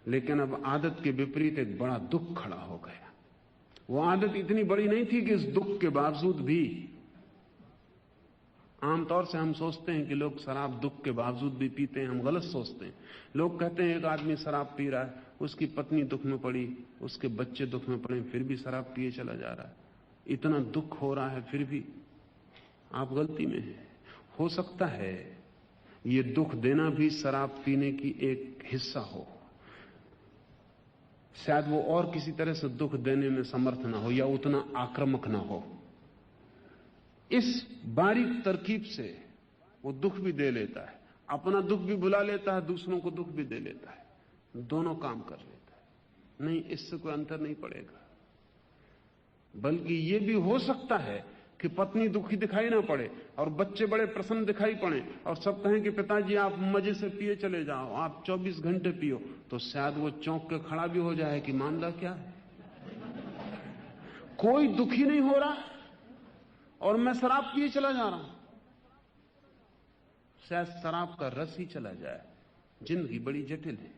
लेकिन अब आदत के विपरीत एक बड़ा दुख खड़ा हो गया। वो आदत इतनी बड़ी नहीं थी कि इस दुख के बावजूद भी, आमतौर से हम सोचते हैं कि लोग शराब दुख के बावजूद भी पीते हैं, हम गलत सोचते हैं। लोग कहते हैं एक आदमी शराब पी रहा है, उसकी पत्नी दुख में पड़ी, उसके बच्चे दुख में पड़े, फिर भी शराब पिए चला जा रहा है, इतना दुख हो रहा है फिर भी। आप गलती में हैं। हो सकता है ये दुख देना भी शराब पीने की एक हिस्सा हो, शायद वो और किसी तरह से दुख देने में समर्थ ना हो या उतना आक्रामक ना हो। इस बारीक तरकीब से वो दुख भी दे लेता है, अपना दुख भी भुला लेता है, दूसरों को दुख भी दे लेता है, दोनों काम कर लेता है। नहीं, इससे कोई अंतर नहीं पड़ेगा। बल्कि ये भी हो सकता है कि पत्नी दुखी दिखाई ना पड़े और बच्चे बड़े प्रसन्न दिखाई पड़े और सब कहें कि पिताजी आप मजे से पिए चले जाओ, आप 24 घंटे पियो, तो शायद वो चौंक के खड़ा भी हो जाए कि मामला क्या है, कोई दुखी नहीं हो रहा और मैं शराब पिए चला जा रहा हूं। शायद शराब का रस ही चला जाए। जिंदगी बड़ी जटिल है।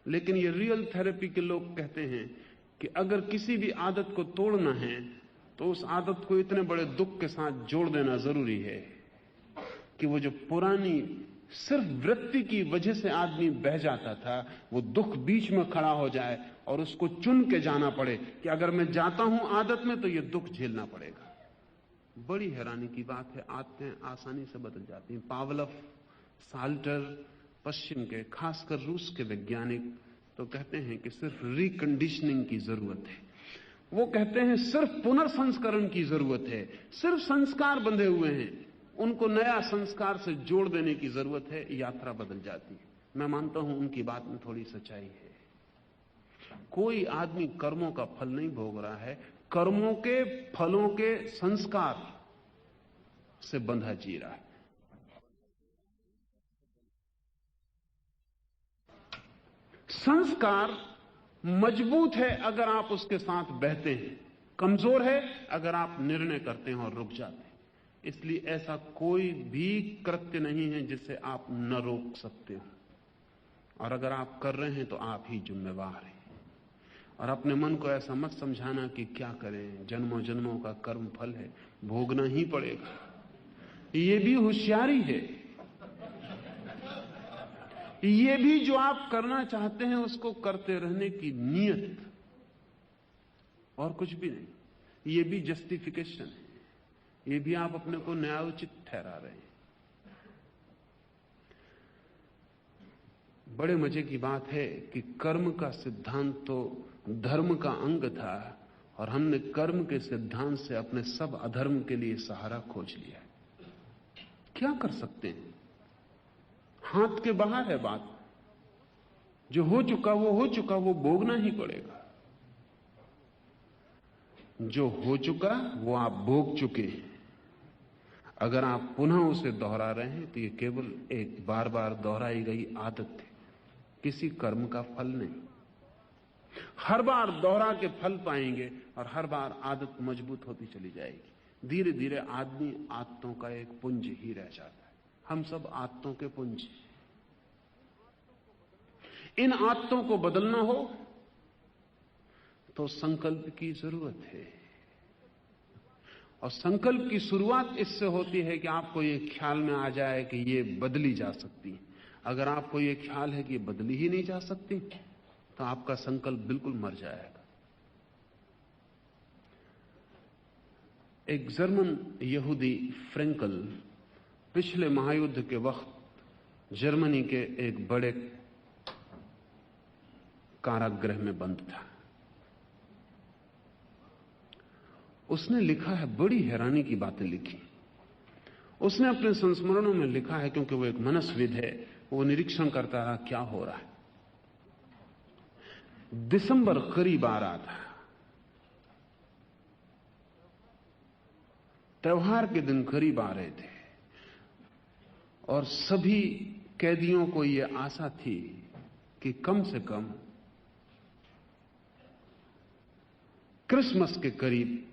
लेकिन ये रियल थेरेपी के लोग कहते हैं कि अगर किसी भी आदत को तोड़ना है तो उस आदत को इतने बड़े दुख के साथ जोड़ देना जरूरी है कि वो जो पुरानी सिर्फ वृत्ति की वजह से आदमी बह जाता था, वो दुख बीच में खड़ा हो जाए और उसको चुन के जाना पड़े कि अगर मैं जाता हूं आदत में तो ये दुख झेलना पड़ेगा। बड़ी हैरानी की बात है, आदतें आसानी से बदल जाती हैं। पावलोव, साल्टर, पश्चिम के खासकर रूस के वैज्ञानिक तो कहते हैं कि सिर्फ रिकंडीशनिंग की जरूरत है। वो कहते हैं सिर्फ पुनर्संस्करण की जरूरत है, सिर्फ संस्कार बंधे हुए हैं, उनको नया संस्कार से जोड़ देने की जरूरत है, यात्रा बदल जाती है। मैं मानता हूं उनकी बात में थोड़ी सच्चाई है। कोई आदमी कर्मों का फल नहीं भोग रहा है, कर्मों के फलों के संस्कार से बंधा जी रहा है। संस्कार मजबूत है अगर आप उसके साथ बहते हैं, कमजोर है अगर आप निर्णय करते हैं और रुक जाते हैं। इसलिए ऐसा कोई भी कृत्य नहीं है जिसे आप न रोक सकते हो, और अगर आप कर रहे हैं तो आप ही जिम्मेवार हैं। और अपने मन को ऐसा मत समझाना कि क्या करें, जन्मों जन्मों का कर्म फल है, भोगना ही पड़ेगा। ये भी होशियारी है। ये भी जो आप करना चाहते हैं उसको करते रहने की नीयत, और कुछ भी नहीं। ये भी जस्टिफिकेशन है, ये भी आप अपने को न्यायोचित ठहरा रहे हैं। बड़े मजे की बात है कि कर्म का सिद्धांत तो धर्म का अंग था, और हमने कर्म के सिद्धांत से अपने सब अधर्म के लिए सहारा खोज लिया। क्या कर सकते हैं? हाथ के बाहर है बात। जो हो चुका वो हो चुका, वो भोगना ही पड़ेगा। जो हो चुका वो आप भोग चुके हैं। अगर आप पुनः उसे दोहरा रहे हैं तो ये केवल एक बार बार दोहराई गई आदत है, किसी कर्म का फल नहीं। हर बार दोहरा के फल पाएंगे और हर बार आदत मजबूत होती चली जाएगी। धीरे धीरे आदमी आदतों का एक पुंज ही रह जाता है। हम सब आदतों के पुंज। इन आदतों को बदलना हो तो संकल्प की जरूरत है, और संकल्प की शुरुआत इससे होती है कि आपको ये ख्याल में आ जाए कि ये बदली जा सकती है। अगर आपको ये ख्याल है कि ये बदली ही नहीं जा सकती तो आपका संकल्प बिल्कुल मर जाएगा। एक जर्मन यहूदी फ्रेंकल पिछले महायुद्ध के वक्त जर्मनी के एक बड़े कारागृह में बंद था। उसने लिखा है, बड़ी हैरानी की बातें लिखी। उसने अपने संस्मरणों में लिखा है, क्योंकि वो एक मनस्विद है, वो निरीक्षण करता रहा क्या हो रहा है। दिसंबर करीब आ रहा था, त्योहार के दिन करीब आ रहे थे, और सभी कैदियों को यह आशा थी कि कम से कम क्रिसमस के करीब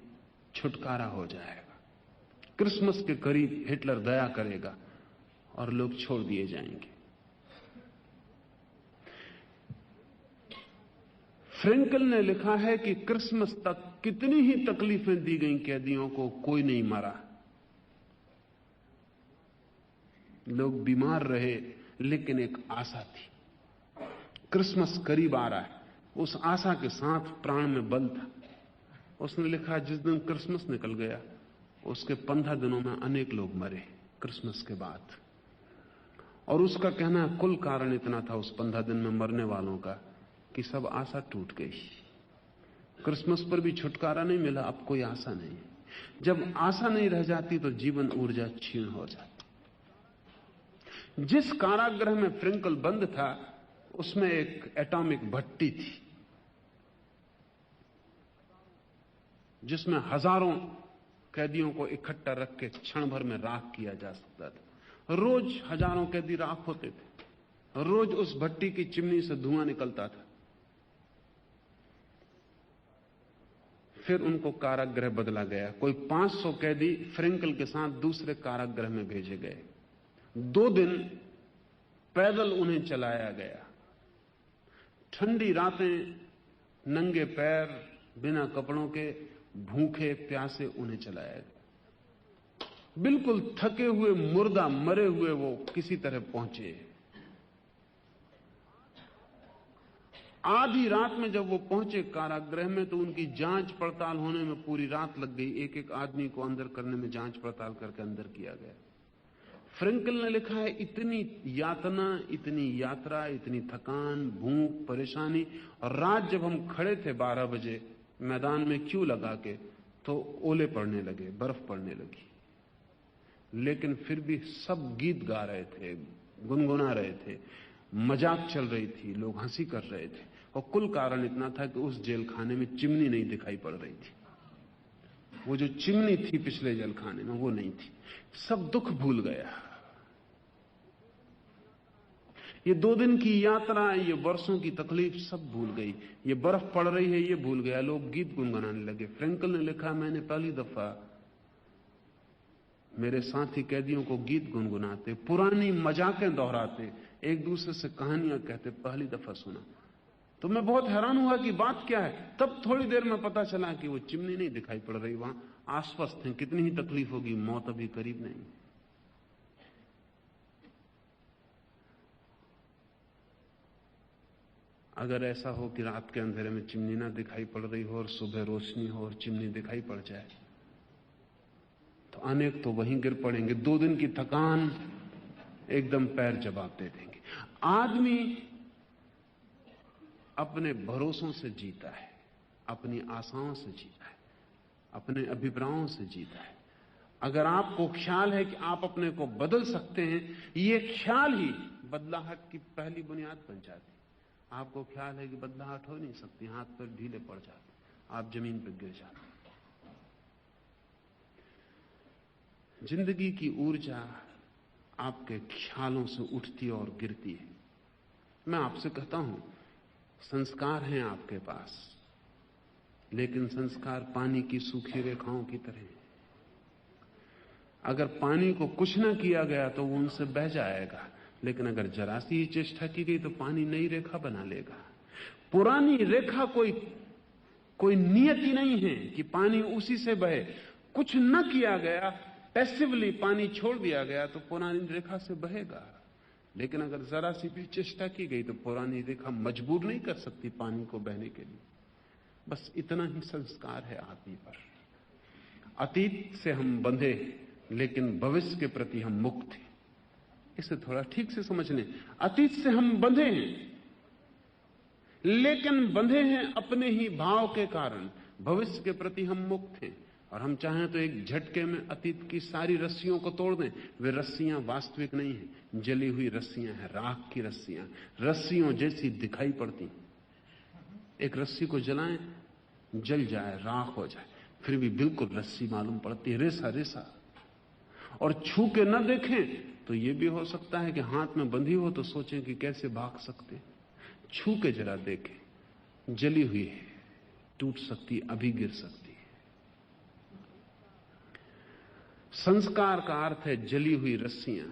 छुटकारा हो जाएगा, क्रिसमस के करीब हिटलर दया करेगा और लोग छोड़ दिए जाएंगे। फ्रेंकल ने लिखा है कि क्रिसमस तक कितनी ही तकलीफें दी गई कैदियों को, कोई नहीं मरा। लोग बीमार रहे, लेकिन एक आशा थी। क्रिसमस करीब आ रहा है, उस आशा के साथ प्राण में बल था। उसने लिखा, जिस दिन क्रिसमस निकल गया उसके 15 दिनों में अनेक लोग मरे क्रिसमस के बाद। और उसका कहना है कुल कारण इतना था उस 15 दिन में मरने वालों का कि सब आशा टूट गई। क्रिसमस पर भी छुटकारा नहीं मिला, अब कोई आशा नहीं। जब आशा नहीं रह जाती तो जीवन ऊर्जा क्षीण हो जाती। जिस कारागृह में फ्रेंकल बंद था उसमें एक एटॉमिक भट्टी थी, जिसमें हजारों कैदियों को इकट्ठा रख के क्षण भर में राख किया जा सकता था। रोज हजारों कैदी राख होते थे, रोज उस भट्टी की चिमनी से धुआं निकलता था। फिर उनको कारागृह बदला गया। कोई 500 कैदी फ्रेंकल के साथ दूसरे कारागृह में भेजे गए। 2 दिन पैदल उन्हें चलाया गया, ठंडी रातें, नंगे पैर, बिना कपड़ों के, भूखे प्यासे उन्हें चलाया गया। बिल्कुल थके हुए, मुर्दा, मरे हुए वो किसी तरह पहुंचे। आधी रात में जब वो पहुंचे कारागृह में तो उनकी जांच पड़ताल होने में पूरी रात लग गई। एक एक आदमी को अंदर करने में जांच पड़ताल करके अंदर किया गया। फ्रेंकल ने लिखा है, इतनी यातना, इतनी यात्रा, इतनी थकान, भूख, परेशानी, और रात जब हम खड़े थे 12 बजे मैदान में क्यों लगा के, तो ओले पड़ने लगे, बर्फ पड़ने लगी। लेकिन फिर भी सब गीत गा रहे थे, गुनगुना रहे थे, मजाक चल रही थी, लोग हंसी कर रहे थे। और कुल कारण इतना था कि उस जेल खाने में चिमनी नहीं दिखाई पड़ रही थी। वो जो चिमनी थी पिछले जेल खाने में वो नहीं थी। सब दुख भूल गया। ये 2 दिन की यात्रा, ये वर्षों की तकलीफ सब भूल गई। ये बर्फ पड़ रही है ये भूल गया। लोग गीत गुनगुनाने लगे। फ्रैंकल ने लिखा, मैंने पहली दफा मेरे साथी कैदियों को गीत गुनगुनाते, पुरानी मजाकें दोहराते, एक दूसरे से कहानियां कहते पहली दफा सुना। तो मैं बहुत हैरान हुआ कि बात क्या है। तब थोड़ी देर में पता चला कि वो चिमनी नहीं दिखाई पड़ रही, वहां आसपास थे। कितनी ही तकलीफ होगी, मौत अभी करीब नहीं। अगर ऐसा हो कि रात के अंधेरे में चिमनी ना दिखाई पड़ रही हो और सुबह रोशनी हो और चिमनी दिखाई पड़ जाए, तो अनेक तो वहीं गिर पड़ेंगे। 2 दिन की थकान एकदम पैर जवाब दे देंगे। आदमी अपने भरोसों से जीता है, अपनी आशाओं से जीता है, अपने अभिप्रायों से जीता है। अगर आपको ख्याल है कि आप अपने को बदल सकते हैं, यह ख्याल ही बदलाहट की पहली बुनियाद बन जाती। आपको ख्याल है कि बदलाहट हो नहीं सकती, हाथ पर ढीले पड़ जाते, आप जमीन पर गिर जाते। जिंदगी की ऊर्जा आपके ख्यालों से उठती और गिरती है। मैं आपसे कहता हूं, संस्कार हैं आपके पास, लेकिन संस्कार पानी की सूखी रेखाओं की तरह हैं। अगर पानी को कुछ न किया गया तो वो उनसे बह जाएगा, लेकिन अगर जरा सी ही चेष्टा की गई तो पानी नई रेखा बना लेगा। पुरानी रेखा कोई नियति नहीं है कि पानी उसी से बहे। कुछ न किया गया, पैसिवली पानी छोड़ दिया गया तो पुरानी रेखा से बहेगा। लेकिन अगर जरा सी भी चेष्टा की गई तो पुरानी रेखा मजबूर नहीं कर सकती पानी को बहने के लिए। बस इतना ही संस्कार है आदमी पर। अतीत से हम बंधे, लेकिन भविष्य के प्रति हम मुक्त हैं। इसे थोड़ा ठीक से समझ लें। अतीत से हम बंधे हैं, लेकिन बंधे हैं अपने ही भाव के कारण। भविष्य के प्रति हम मुक्त हैं, और हम चाहें तो एक झटके में अतीत की सारी रस्सियों को तोड़ दें। वे रस्सियां वास्तविक नहीं हैं, जली हुई रस्सियां हैं, राख की रस्सियां, रस्सियों जैसी दिखाई पड़ती। एक रस्सी को जलाएं, जल जाए, राख हो जाए, फिर भी बिल्कुल रस्सी मालूम पड़ती है, रेसा रेसा। और छू के न देखें तो यह भी हो सकता है कि हाथ में बंधी हो तो सोचें कि कैसे भाग सकते। छू के जरा देखें, जली हुई है, टूट सकती, अभी गिर सकती है। संस्कार का अर्थ है जली हुई रस्सियां,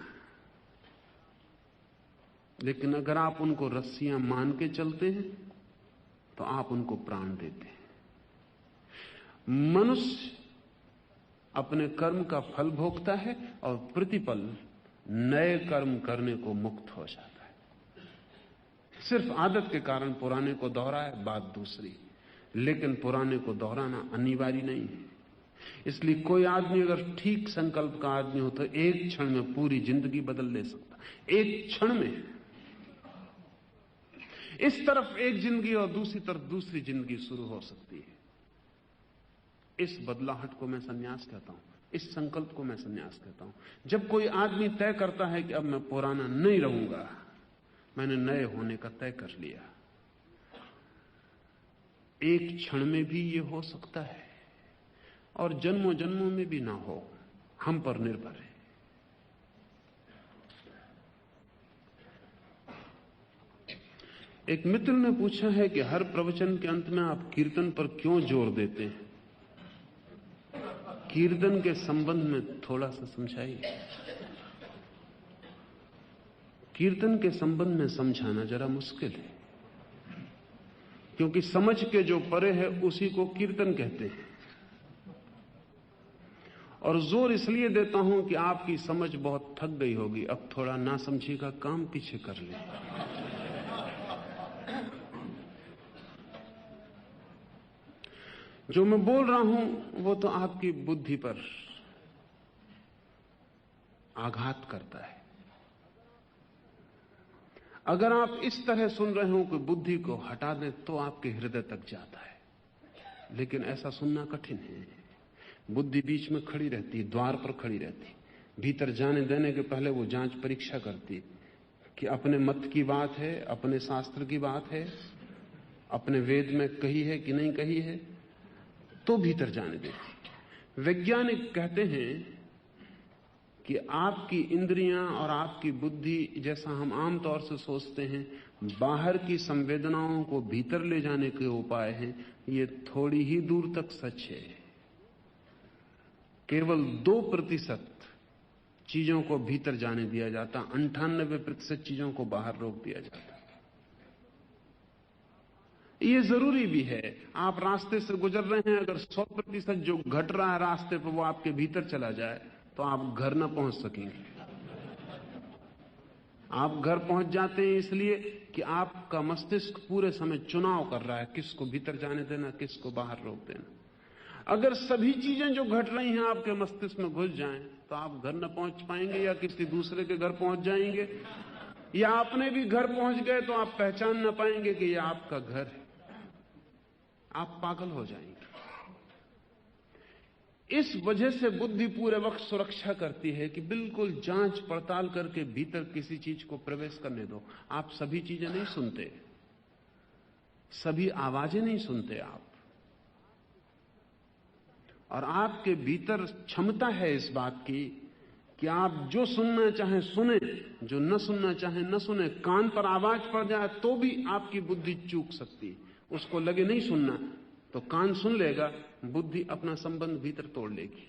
लेकिन अगर आप उनको रस्सियां मान के चलते हैं तो आप उनको प्राण देते हैं। मनुष्य अपने कर्म का फल भोगता है और प्रतिपल नए कर्म करने को मुक्त हो जाता है। सिर्फ आदत के कारण पुराने को दोहराए, बात दूसरी, लेकिन पुराने को दोहराना अनिवार्य नहीं है। इसलिए कोई आदमी अगर ठीक संकल्प का आदमी हो तो एक क्षण में पूरी जिंदगी बदल ले सकता, एक क्षण में। इस तरफ एक जिंदगी और दूसरी तरफ दूसरी जिंदगी शुरू हो सकती है। इस बदलाहट को मैं संन्यास कहता हूं, इस संकल्प को मैं संन्यास कहता हूं। जब कोई आदमी तय करता है कि अब मैं पुराना नहीं रहूंगा, मैंने नए होने का तय कर लिया, एक क्षण में भी ये हो सकता है और जन्मों जन्मों में भी ना हो, हम पर निर्भर है। एक मित्र ने पूछा है कि हर प्रवचन के अंत में आप कीर्तन पर क्यों जोर देते हैं? कीर्तन के संबंध में थोड़ा सा समझाइए। कीर्तन के संबंध में समझाना जरा मुश्किल है, क्योंकि समझ के जो परे है उसी को कीर्तन कहते हैं। और जोर इसलिए देता हूं कि आपकी समझ बहुत थक गई होगी, अब थोड़ा नासमझी का काम पीछे कर ले। जो मैं बोल रहा हूं वो तो आपकी बुद्धि पर आघात करता है। अगर आप इस तरह सुन रहे हो कि बुद्धि को हटा दें तो आपके हृदय तक जाता है, लेकिन ऐसा सुनना कठिन है। बुद्धि बीच में खड़ी रहती है, द्वार पर खड़ी रहती, भीतर जाने देने के पहले वो जांच परीक्षा करती कि अपने मत की बात है, अपने शास्त्र की बात है, अपने वेद में कही है कि नहीं कही है, तो भीतर जाने देती। वैज्ञानिक कहते हैं कि आपकी इंद्रियां और आपकी बुद्धि, जैसा हम आमतौर से सोचते हैं, बाहर की संवेदनाओं को भीतर ले जाने के उपाय हैं, ये थोड़ी ही दूर तक सच है। केवल 2% चीजों को भीतर जाने दिया जाता, 98% चीजों को बाहर रोक दिया जाता। ये जरूरी भी है। आप रास्ते से गुजर रहे हैं, अगर 100% जो घट रहा है रास्ते पर वो आपके भीतर चला जाए तो आप घर न पहुंच सकेंगे। आप घर पहुंच जाते हैं इसलिए कि आपका मस्तिष्क पूरे समय चुनाव कर रहा है, किसको भीतर जाने देना, किसको बाहर रोक देना। अगर सभी चीजें जो घट रही हैं आपके मस्तिष्क में घुस जाएं तो आप घर न पहुंच पाएंगे, या किसी दूसरे के घर पहुंच जाएंगे, या अपने भी घर पहुंच गए तो आप पहचान न पाएंगे कि यह आपका घर है। आप पागल हो जाएंगे। इस वजह से बुद्धि पूरे वक्त सुरक्षा करती है कि बिल्कुल जांच पड़ताल करके भीतर किसी चीज को प्रवेश करने दो। आप सभी चीजें नहीं सुनते, सभी आवाजें नहीं सुनते आप, और आपके भीतर क्षमता है इस बात की कि आप जो सुनना चाहें सुने, जो न सुनना चाहें न सुने। कान पर आवाज पड़ जाए तो भी आपकी बुद्धि चूक सकती है। उसको लगे नहीं सुनना तो कान सुन लेगा, बुद्धि अपना संबंध भीतर तोड़ लेगी।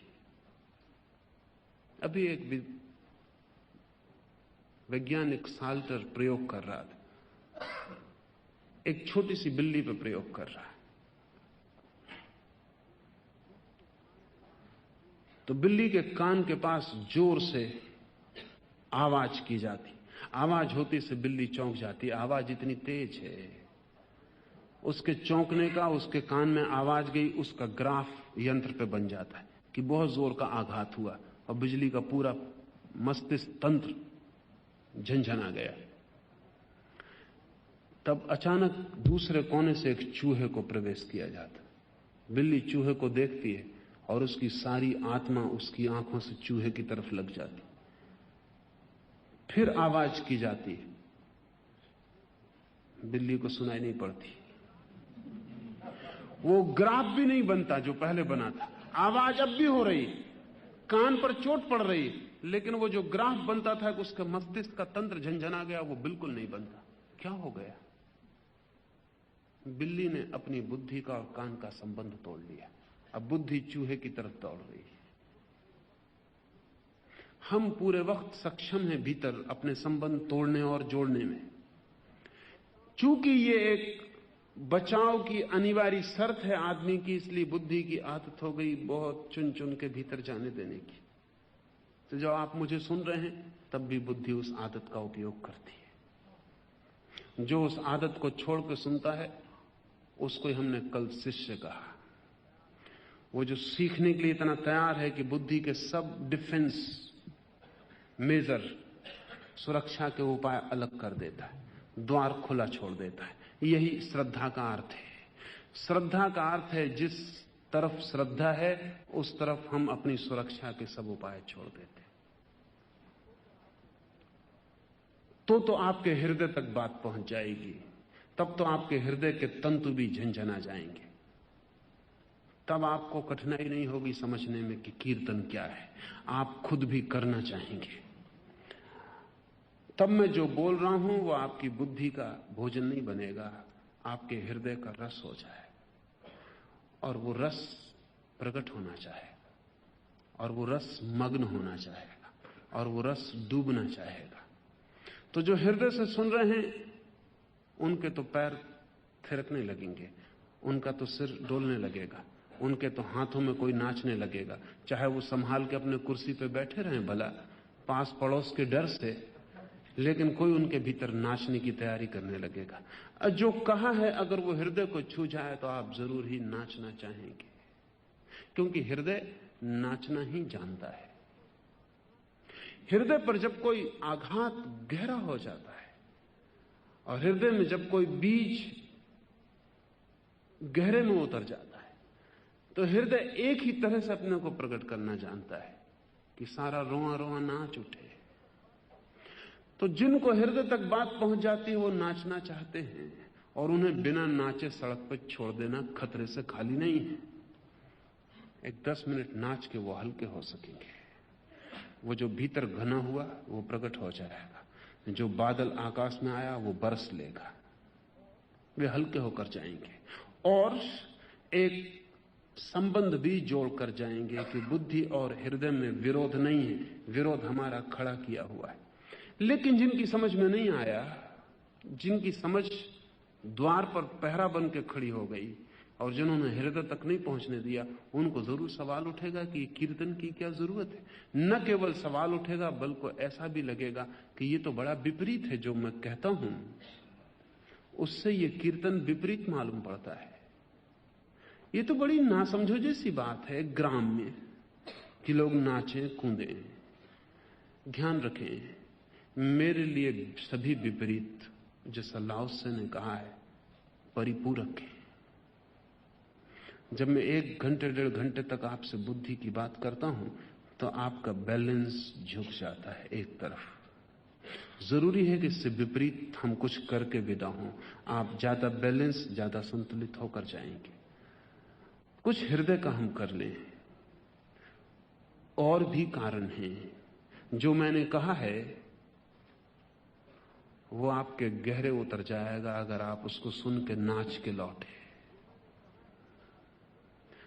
अभी एक वैज्ञानिक साल्टर प्रयोग कर रहा था, एक छोटी सी बिल्ली पर प्रयोग कर रहा है। तो बिल्ली के कान के पास जोर से आवाज की जाती, आवाज होती से बिल्ली चौंक जाती। आवाज इतनी तेज है, उसके चौंकने का, उसके कान में आवाज गई, उसका ग्राफ यंत्र पे बन जाता है कि बहुत जोर का आघात हुआ और बिजली का पूरा मस्तिष्क तंत्र झंझना गया। तब अचानक दूसरे कोने से एक चूहे को प्रवेश किया जाता। बिल्ली चूहे को देखती है और उसकी सारी आत्मा उसकी आंखों से चूहे की तरफ लग जाती। फिर आवाज की जाती है, बिल्ली को सुनाई नहीं पड़ती। वो ग्राफ भी नहीं बनता जो पहले बना था। आवाज अब भी हो रही, कान पर चोट पड़ रही, लेकिन वो जो ग्राफ बनता था कि उसके मस्तिष्क का तंत्र झंझना गया, वो बिल्कुल नहीं बनता। क्या हो गया? बिल्ली ने अपनी बुद्धि का और कान का संबंध तोड़ लिया। अब बुद्धि चूहे की तरफ दौड़ रही है। हम पूरे वक्त सक्षम हैं भीतर अपने संबंध तोड़ने और जोड़ने में। चूंकि ये एक बचाव की अनिवार्य शर्त है आदमी की, इसलिए बुद्धि की आदत हो गई बहुत चुन चुन के भीतर जाने देने की। तो जब आप मुझे सुन रहे हैं तब भी बुद्धि उस आदत का उपयोग करती है। जो उस आदत को छोड़ के सुनता है उसको ही हमने कल शिष्य कहा। वो जो सीखने के लिए इतना तैयार है कि बुद्धि के सब डिफेंस मेजर, सुरक्षा के उपाय अलग कर देता है, द्वार खुला छोड़ देता है। यही श्रद्धा का अर्थ है। श्रद्धा का अर्थ है जिस तरफ श्रद्धा है उस तरफ हम अपनी सुरक्षा के सब उपाय छोड़ देते हैं। तो आपके हृदय तक बात पहुंच जाएगी, तब तो आपके हृदय के तंतु भी झंझना जाएंगे। तब आपको कठिनाई नहीं होगी समझने में कि कीर्तन क्या है, आप खुद भी करना चाहेंगे। तब मैं जो बोल रहा हूं वो आपकी बुद्धि का भोजन नहीं बनेगा, आपके हृदय का रस हो जाए, और वो रस प्रकट होना चाहेगा, और वो रस मग्न होना चाहेगा, और वो रस डूबना चाहेगा। तो जो हृदय से सुन रहे हैं उनके तो पैर थिरकने लगेंगे, उनका तो सिर डोलने लगेगा, उनके तो हाथों में कोई नाचने लगेगा, चाहे वो संभाल के अपने कुर्सी पे बैठे रहें भला पास पड़ोस के डर से, लेकिन कोई उनके भीतर नाचने की तैयारी करने लगेगा। जो कहा है अगर वो हृदय को छू जाए तो आप जरूर ही नाचना चाहेंगे, क्योंकि हृदय नाचना ही जानता है। हृदय पर जब कोई आघात गहरा हो जाता है और हृदय में जब कोई बीज गहरे में उतर जाता है तो हृदय एक ही तरह से अपने को प्रकट करना जानता है कि सारा रोआ रोआ नाच उठे। तो जिनको हृदय तक बात पहुंच जाती है वो नाचना चाहते हैं, और उन्हें बिना नाचे सड़क पर छोड़ देना खतरे से खाली नहीं है। एक 10 मिनट नाच के वो हल्के हो सकेंगे। वो जो भीतर घना हुआ वो प्रकट हो जाएगा, जो बादल आकाश में आया वो बरस लेगा, वे हल्के होकर जाएंगे और एक संबंध भी जोड़कर जाएंगे कि बुद्धि और हृदय में विरोध नहीं है, विरोध हमारा खड़ा किया हुआ है। लेकिन जिनकी समझ में नहीं आया, जिनकी समझ द्वार पर पहरा बन के खड़ी हो गई और जिन्होंने हृदय तक नहीं पहुंचने दिया, उनको जरूर सवाल उठेगा कि कीर्तन की क्या जरूरत है। न केवल सवाल उठेगा बल्कि ऐसा भी लगेगा कि ये तो बड़ा विपरीत है, जो मैं कहता हूं उससे ये कीर्तन विपरीत मालूम पड़ता है। ये तो बड़ी नासमझो जैसी बात है ग्राम में कि लोग नाचें कूदें। ध्यान रखें, मेरे लिए सभी विपरीत, जैसा लाओ त्से ने कहा है, परिपूरक है। जब मैं 1 घंटे 1.5 घंटे तक आपसे बुद्धि की बात करता हूं तो आपका बैलेंस झुक जाता है एक तरफ। जरूरी है कि इससे विपरीत हम कुछ करके विदा हों, आप ज्यादा बैलेंस, ज्यादा संतुलित होकर जाएंगे। कुछ हृदय का हम कर लें। और भी कारण हैं। जो मैंने कहा है वो आपके गहरे उतर जाएगा अगर आप उसको सुन के नाच के लौटे।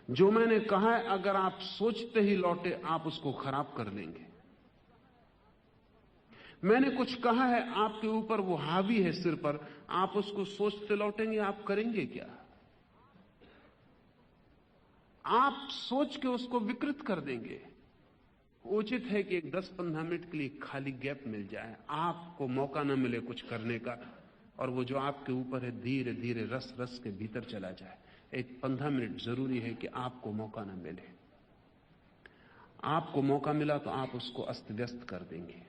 जो मैंने कहा है अगर आप सोचते ही लौटे आप उसको खराब कर लेंगे। मैंने कुछ कहा है आपके ऊपर वो हावी है सिर पर, आप उसको सोचते लौटेंगे, आप करेंगे क्या? आप सोच के उसको विकृत कर देंगे। उचित है कि एक 10-15 मिनट के लिए खाली गैप मिल जाए, आपको मौका न मिले कुछ करने का, और वो जो आपके ऊपर है धीरे धीरे रस रस के भीतर चला जाए। एक 15 मिनट जरूरी है कि आपको मौका न मिले। आपको मौका मिला तो आप उसको अस्त व्यस्त कर देंगे।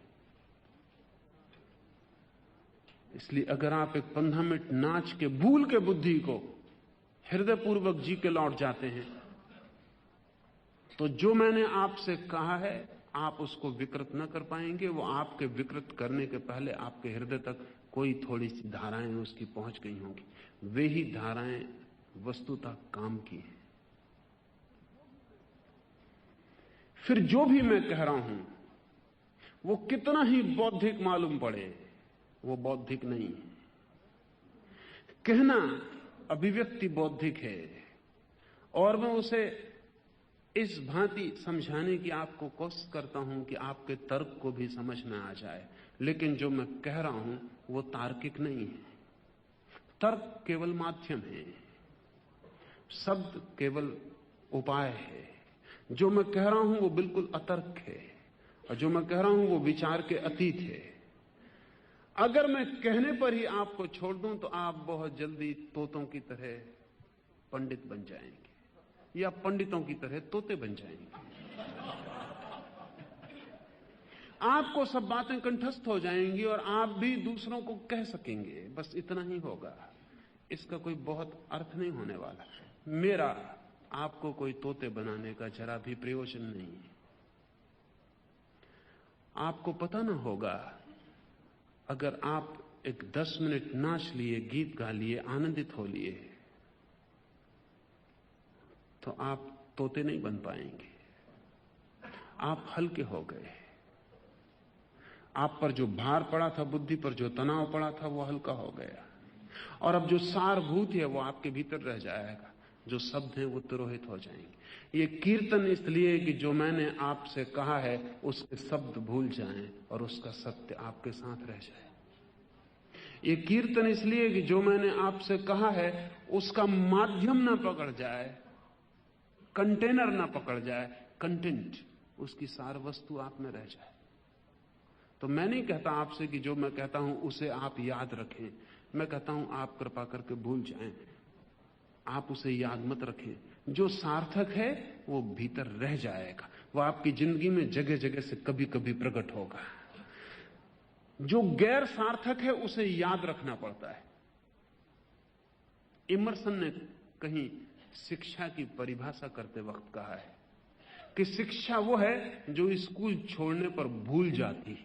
इसलिए अगर आप एक 15 मिनट नाच के भूल के बुद्धि को हृदयपूर्वक जी के लौट जाते हैं तो जो मैंने आपसे कहा है आप उसको विकृत न कर पाएंगे। वो आपके विकृत करने के पहले आपके हृदय तक कोई थोड़ी सी धाराएं उसकी पहुंच गई होंगी। वे ही धाराएं वस्तुतः काम की हैं। फिर जो भी मैं कह रहा हूं वो कितना ही बौद्धिक मालूम पड़े, वो बौद्धिक नहीं है। कहना अभिव्यक्ति बौद्धिक है, और मैं उसे इस भांति समझाने की आपको कोशिश करता हूं कि आपके तर्क को भी समझ में आ जाए। लेकिन जो मैं कह रहा हूं वो तार्किक नहीं है। तर्क केवल माध्यम है, शब्द केवल उपाय है। जो मैं कह रहा हूं वो बिल्कुल अतर्क है, और जो मैं कह रहा हूं वो विचार के अतीत है। अगर मैं कहने पर ही आपको छोड़ दूं तो आप बहुत जल्दी तोतों की तरह पंडित बन जाएंगे या पंडितों की तरह तोते बन जाएंगे। आपको सब बातें कंठस्थ हो जाएंगी और आप भी दूसरों को कह सकेंगे, बस इतना ही होगा। इसका कोई बहुत अर्थ नहीं होने वाला। मेरा आपको कोई तोते बनाने का जरा भी प्रयोजन नहीं है। आपको पता ना होगा, अगर आप एक 10 मिनट नाच लिए, गीत गा लिए, आनंदित हो लिए, तो आप तोते नहीं बन पाएंगे। आप हल्के हो गए। आप पर जो भार पड़ा था, बुद्धि पर जो तनाव पड़ा था, वो हल्का हो गया। और अब जो सारभूत है वो आपके भीतर रह जाएगा। जो शब्द हैं वो तिरोहित हो जाएंगे। ये कीर्तन इसलिए कि जो मैंने आपसे कहा है उसके शब्द भूल जाएं और उसका सत्य आपके साथ रह जाए। ये कीर्तन इसलिए कि जो मैंने आपसे कहा है उसका माध्यम ना पकड़ जाए, कंटेनर ना पकड़ जाए, कंटेंट, उसकी सार वस्तु आप में रह जाए। तो मैं नहीं कहता आपसे कि जो मैं कहता हूं उसे आप याद रखें। मैं कहता हूं आप कृपा करके भूल जाएं, आप उसे याद मत रखें। जो सार्थक है वो भीतर रह जाएगा, वो आपकी जिंदगी में जगह जगह से कभी कभी प्रकट होगा। जो गैर सार्थक है उसे याद रखना पड़ता है। इमर्सन ने कहीं शिक्षा की परिभाषा करते वक्त कहा है कि शिक्षा वो है जो स्कूल छोड़ने पर भूल जाती है,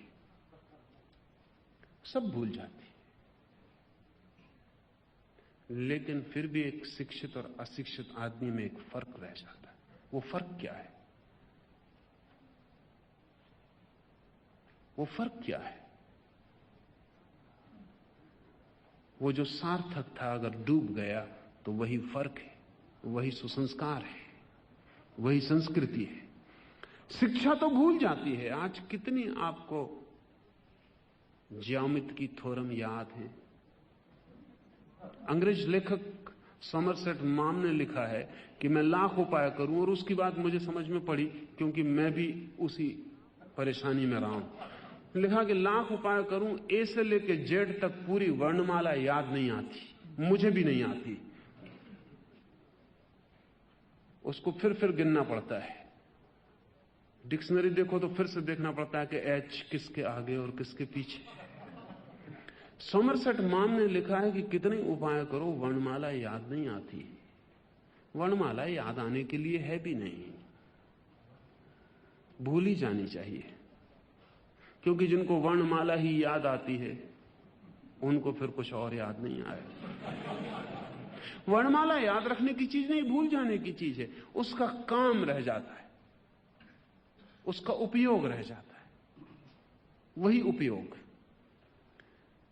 सब भूल जाती है। लेकिन फिर भी एक शिक्षित और अशिक्षित आदमी में एक फर्क रह जाता है। वो फर्क क्या है? वो फर्क क्या है? वो जो सार्थक था अगर डूब गया तो वही फर्क है, वही सुसंस्कार है, वही संस्कृति है। शिक्षा तो भूल जाती है। आज कितनी आपको ज्यामिति की थ्योरम याद है? अंग्रेज लेखक समरसेट मॉम ने लिखा है कि मैं लाख उपाय करूं, और उसकी बात मुझे समझ में पड़ी क्योंकि मैं भी उसी परेशानी में रहा हूं। लिखा कि लाख उपाय करूं, ए से लेके जेड तक पूरी वर्णमाला याद नहीं आती, मुझे भी नहीं आती। उसको फिर गिनना पड़ता है। डिक्शनरी देखो तो फिर से देखना पड़ता है कि एच किसके आगे और किसके पीछे। समरसेट मॉम ने लिखा है कि कितने उपाय करो वर्णमाला याद नहीं आती। वर्णमाला याद आने के लिए है भी नहीं, भूल ही जानी चाहिए, क्योंकि जिनको वर्णमाला ही याद आती है उनको फिर कुछ और याद नहीं आए। वर्णमाला याद रखने की चीज नहीं, भूल जाने की चीज है। उसका काम रह जाता है, उसका उपयोग रह जाता है, वही उपयोग।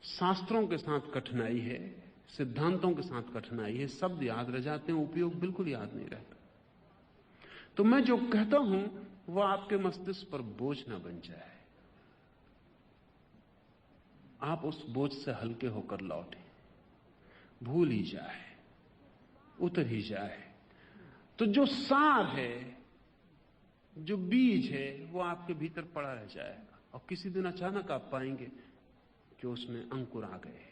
शास्त्रों के साथ कठिनाई है, सिद्धांतों के साथ कठिनाई है। शब्द याद रह जाते हैं, उपयोग बिल्कुल याद नहीं रहता। तो मैं जो कहता हूं वह आपके मस्तिष्क पर बोझ ना बन जाए, आप उस बोझ से हल्के होकर लौटें, भूल ही जाए, उतर ही जाए। तो जो सार है, जो बीज है, वो आपके भीतर पड़ा रह जाएगा, और किसी दिन अचानक आप पाएंगे कि उसमें अंकुर आ गए,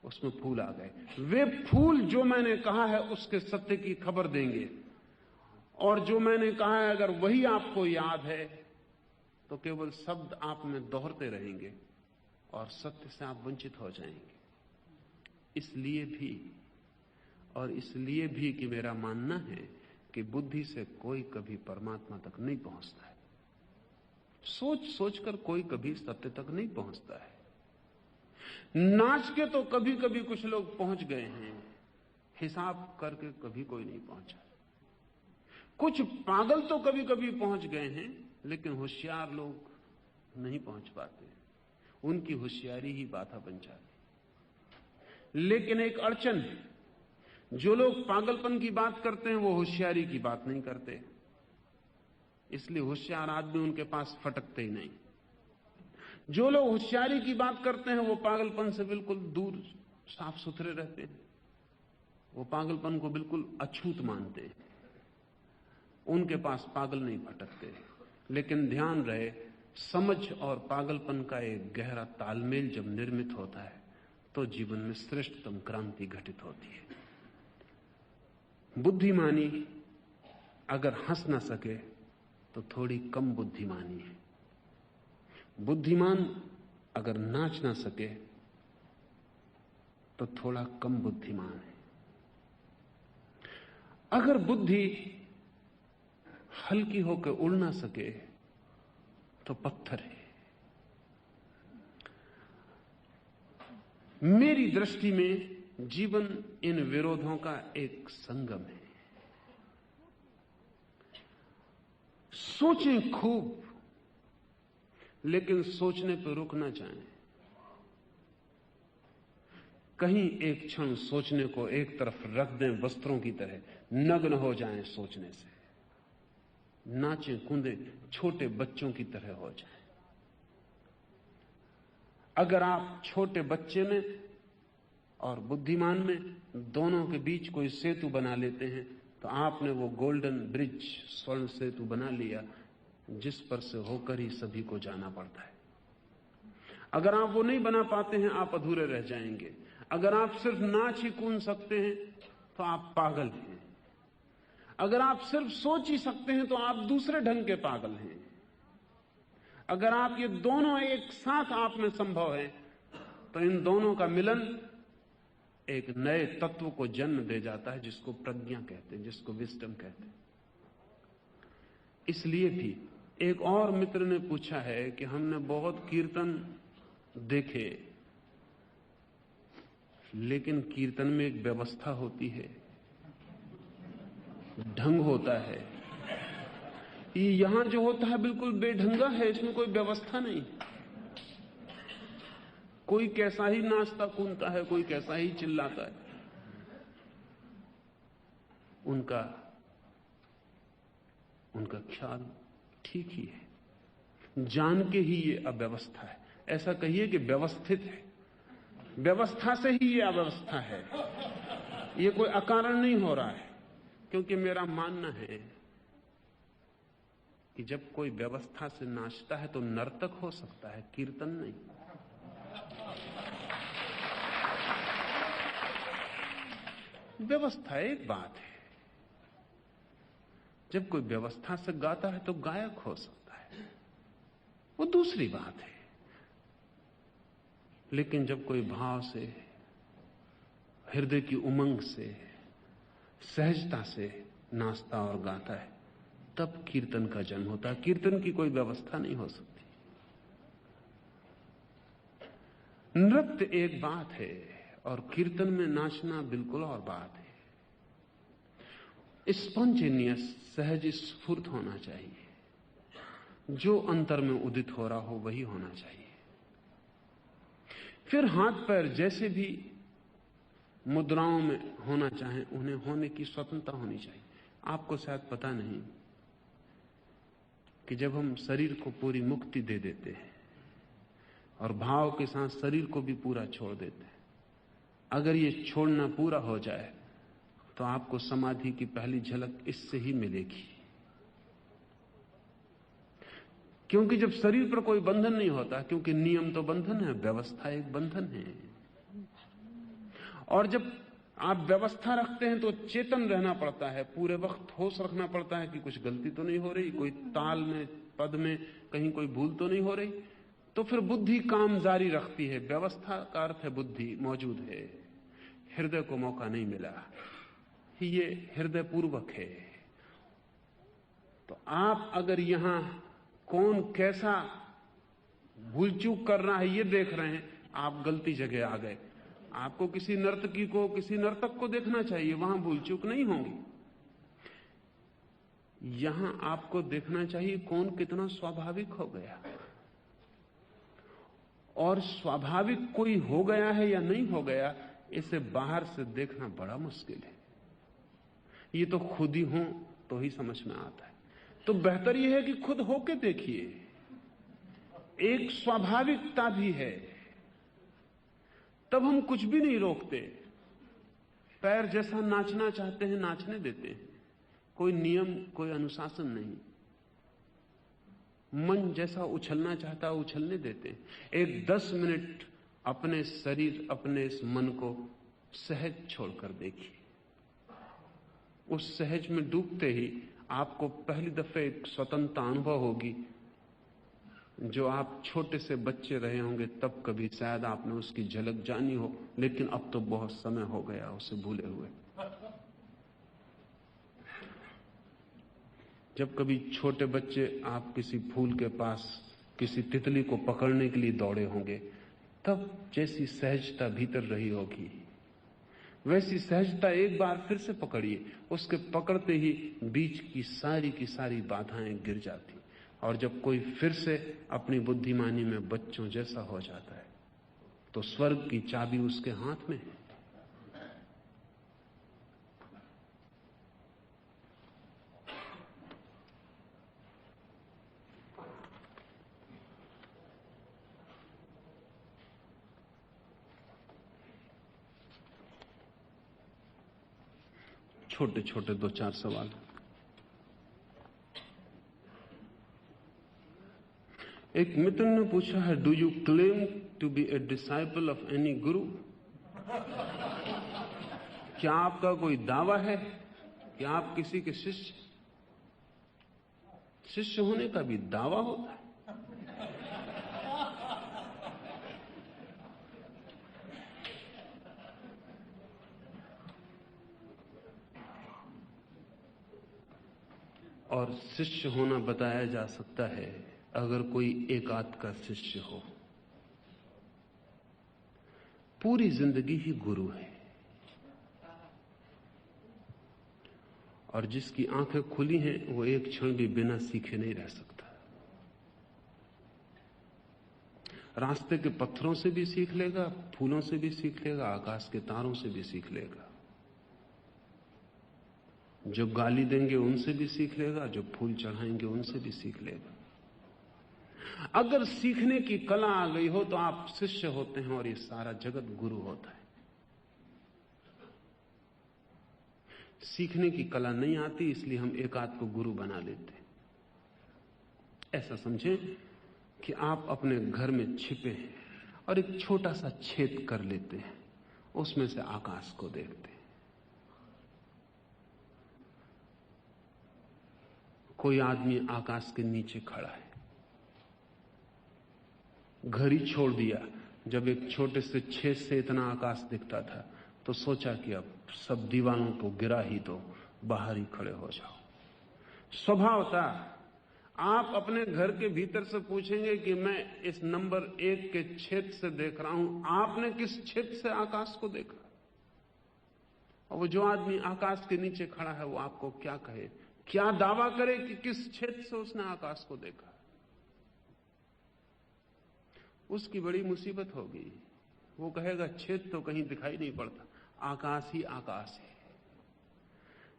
उसमें फूल आ गए। वे फूल जो मैंने कहा है उसके सत्य की खबर देंगे, और जो मैंने कहा है अगर वही आपको याद है तो केवल शब्द आप में दोहरते रहेंगे और सत्य से आप वंचित हो जाएंगे। इसलिए भी कि मेरा मानना है कि बुद्धि से कोई कभी परमात्मा तक नहीं पहुंचता है। सोच सोचकर कोई कभी सत्य तक नहीं पहुंचता है। नाच के तो कभी कभी कुछ लोग पहुंच गए हैं, हिसाब करके कभी कोई नहीं पहुंचा। कुछ पागल तो कभी कभी पहुंच गए हैं, लेकिन होशियार लोग नहीं पहुंच पाते, उनकी होशियारी ही बाधा बन जाती। लेकिन एक अड़चन है, जो लोग पागलपन की बात करते हैं वो होशियारी की बात नहीं करते, इसलिए होशियार आदमी उनके पास फटकते ही नहीं। जो लोग होशियारी की बात करते हैं वो पागलपन से बिल्कुल दूर, साफ सुथरे रहते हैं, वो पागलपन को बिल्कुल अछूत मानते हैं, उनके पास पागल नहीं फटकते। लेकिन ध्यान रहे, समझ और पागलपन का एक गहरा तालमेल जब निर्मित होता है तो जीवन में श्रेष्ठतम क्रांति घटित होती है। बुद्धिमानी अगर हंस ना सके तो थोड़ी कम बुद्धिमानी है। बुद्धिमान अगर नाच ना सके तो थोड़ा कम बुद्धिमान है। अगर बुद्धि हल्की होकर उड़ ना सके तो पत्थर है। मेरी दृष्टि में जीवन इन विरोधों का एक संगम है। सोचें खूब, लेकिन सोचने पर रुक ना जाएं। कहीं एक क्षण सोचने को एक तरफ रख दें, वस्त्रों की तरह नग्न हो जाएं सोचने से, नाचें कूदें छोटे बच्चों की तरह हो जाएं। अगर आप छोटे बच्चे में और बुद्धिमान में दोनों के बीच कोई सेतु बना लेते हैं तो आपने वो गोल्डन ब्रिज, स्वर्ण सेतु बना लिया जिस पर से होकर ही सभी को जाना पड़ता है। अगर आप वो नहीं बना पाते हैं आप अधूरे रह जाएंगे। अगर आप सिर्फ नाच ही कूद सकते हैं तो आप पागल हैं। अगर आप सिर्फ सोच ही सकते हैं तो आप दूसरे ढंग के पागल हैं। अगर आप ये दोनों एक साथ आप में संभव है तो इन दोनों का मिलन एक नए तत्व को जन्म दे जाता है जिसको प्रज्ञा कहते हैं, जिसको विजडम कहते हैं। इसलिए भी एक और मित्र ने पूछा है कि हमने बहुत कीर्तन देखे, लेकिन कीर्तन में एक व्यवस्था होती है, ढंग होता है। ये यहां जो होता है बिल्कुल बेढंगा है, इसमें कोई व्यवस्था नहीं। कोई कैसा ही नाचता कूदता है, कोई कैसा ही चिल्लाता है। उनका ख्याल ठीक ही है, जान के ही ये अव्यवस्था है। ऐसा कहिए कि व्यवस्थित है, व्यवस्था से ही ये अव्यवस्था है। ये कोई अकारण नहीं हो रहा है, क्योंकि मेरा मानना है कि जब कोई व्यवस्था से नाचता है तो नर्तक हो सकता है, कीर्तन नहीं। व्यवस्था एक बात है, जब कोई व्यवस्था से गाता है तो गायक हो सकता है, वो दूसरी बात है। लेकिन जब कोई भाव से, हृदय की उमंग से, सहजता से नाचता और गाता है, तब कीर्तन का जन्म होता है। कीर्तन की कोई व्यवस्था नहीं हो सकती। नृत्य एक बात है और कीर्तन में नाचना बिल्कुल और बात है। स्पॉन्टेनियस, सहज स्फूर्त होना चाहिए। जो अंतर में उदित हो रहा हो वही होना चाहिए। फिर हाथ पैर जैसे भी मुद्राओं में होना चाहे, उन्हें होने की स्वतंत्रता होनी चाहिए। आपको शायद पता नहीं कि जब हम शरीर को पूरी मुक्ति दे देते हैं और भाव के साथ शरीर को भी पूरा छोड़ देते हैं, अगर ये छोड़ना पूरा हो जाए तो आपको समाधि की पहली झलक इससे ही मिलेगी। क्योंकि जब शरीर पर कोई बंधन नहीं होता, क्योंकि नियम तो बंधन है, व्यवस्था एक बंधन है, और जब आप व्यवस्था रखते हैं तो चेतन रहना पड़ता है, पूरे वक्त होश रखना पड़ता है कि कुछ गलती तो नहीं हो रही, कोई ताल में, पद में कहीं कोई भूल तो नहीं हो रही। तो फिर बुद्धि काम जारी रखती है। व्यवस्था का अर्थ है बुद्धि मौजूद है, हृदय को मौका नहीं मिला, ये हृदय पूर्वक है। तो आप अगर यहां कौन कैसा भूल चूक कर रहा है ये देख रहे हैं, आप गलती जगह आ गए। आपको किसी नर्तकी को, किसी नर्तक को देखना चाहिए, वहां भूल चूक नहीं होंगी। यहां आपको देखना चाहिए कौन कितना स्वाभाविक हो गया, और स्वाभाविक कोई हो गया है या नहीं हो गया, इसे बाहर से देखना बड़ा मुश्किल है। ये तो खुद ही हो तो ही समझ में आता है। तो बेहतर यह है कि खुद होके देखिए। एक स्वाभाविकता भी है, तब हम कुछ भी नहीं रोकते। पैर जैसा नाचना चाहते हैं नाचने देते हैं, कोई नियम, कोई अनुशासन नहीं। मन जैसा उछलना चाहता है उछलने देते हैं। एक 10 मिनट अपने शरीर, अपने इस मन को सहज छोड़कर देखिए। उस सहज में डूबते ही आपको पहली दफे एक स्वतंत्रता अनुभव होगी, जो आप छोटे से बच्चे रहे होंगे तब कभी शायद आपने उसकी झलक जानी हो, लेकिन अब तो बहुत समय हो गया उसे भूले हुए। जब कभी छोटे बच्चे आप किसी फूल के पास किसी तितली को पकड़ने के लिए दौड़े होंगे, तब जैसी सहजता भीतर रही होगी, वैसी सहजता एक बार फिर से पकड़िए। उसके पकड़ते ही बीच की सारी बाधाएं गिर जाती, और जब कोई फिर से अपनी बुद्धिमानी में बच्चों जैसा हो जाता है तो स्वर्ग की चाबी उसके हाथ में है। छोटे छोटे 2-4 सवाल। एक मित्र ने पूछा है, do you claim to be a disciple of any guru? क्या आपका कोई दावा है कि आप किसी के शिष्य? शिष्य होने का भी दावा होता है। और शिष्य होना बताया जा सकता है अगर कोई एकांत का शिष्य हो। पूरी जिंदगी ही गुरु है। और जिसकी आंखें खुली हैं वो एक क्षण भी बिना सीखे नहीं रह सकता। रास्ते के पत्थरों से भी सीख लेगा, फूलों से भी सीख लेगा, आकाश के तारों से भी सीख लेगा। जो गाली देंगे उनसे भी सीख लेगा, जो फूल चढ़ाएंगे उनसे भी सीख लेगा। अगर सीखने की कला आ गई हो तो आप शिष्य होते हैं और ये सारा जगत गुरु होता है। सीखने की कला नहीं आती, इसलिए हम एक आध को गुरु बना लेते हैं। ऐसा समझें कि आप अपने घर में छिपे हैं और एक छोटा सा छेद कर लेते हैं, उसमें से आकाश को देखते हैं। कोई आदमी आकाश के नीचे खड़ा है, घर ही छोड़ दिया। जब एक छोटे से छेद से इतना आकाश दिखता था तो सोचा कि अब सब दीवारों को गिरा ही दो, बाहर ही खड़े हो जाओ। स्वभाव था आप अपने घर के भीतर से पूछेंगे कि मैं इस नंबर 1 के छेद से देख रहा हूं, आपने किस छेद से आकाश को देखा? और वो जो आदमी आकाश के नीचे खड़ा है वो आपको क्या कहे, क्या दावा करे कि किस छेद से उसने आकाश को देखा? उसकी बड़ी मुसीबत होगी। वो कहेगा छेद तो कहीं दिखाई नहीं पड़ता, आकाश ही आकाश है।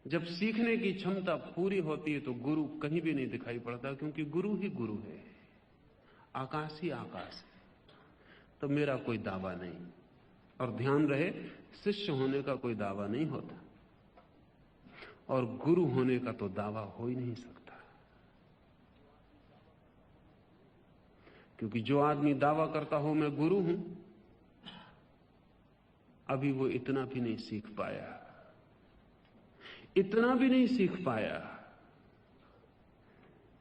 जब सीखने की क्षमता पूरी होती है तो गुरु कहीं भी नहीं दिखाई पड़ता, क्योंकि गुरु ही गुरु है, आकाश ही आकाश है। तो मेरा कोई दावा नहीं। और ध्यान रहे, शिष्य होने का कोई दावा नहीं होता और गुरु होने का तो दावा हो ही नहीं सकता। क्योंकि जो आदमी दावा करता हो मैं गुरु हूं, अभी वो इतना भी नहीं सीख पाया, इतना भी नहीं सीख पाया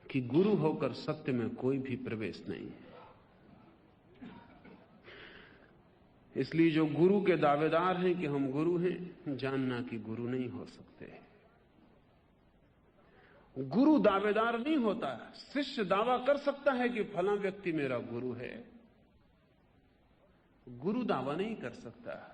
कि गुरु होकर सत्य में कोई भी प्रवेश नहीं है। इसलिए जो गुरु के दावेदार हैं कि हम गुरु हैं, जानना कि गुरु नहीं हो सकते। गुरु दावेदार नहीं होता। शिष्य दावा कर सकता है कि फलां व्यक्ति मेरा गुरु है, गुरु दावा नहीं कर सकता।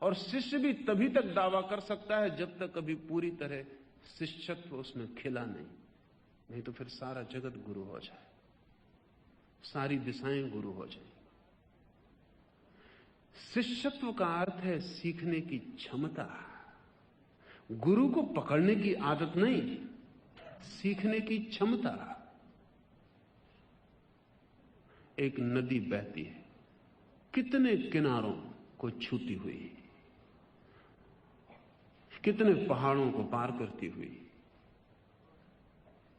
और शिष्य भी तभी तक दावा कर सकता है जब तक कभी पूरी तरह शिष्यत्व उसमें खिला नहीं तो फिर सारा जगत गुरु हो जाए, सारी दिशाएं गुरु हो जाए। शिष्यत्व का अर्थ है सीखने की क्षमता। गुरु को पकड़ने की आदत नहीं, सीखने की क्षमता। एक नदी बहती है, कितने किनारों को छूती हुई, कितने पहाड़ों को पार करती हुई।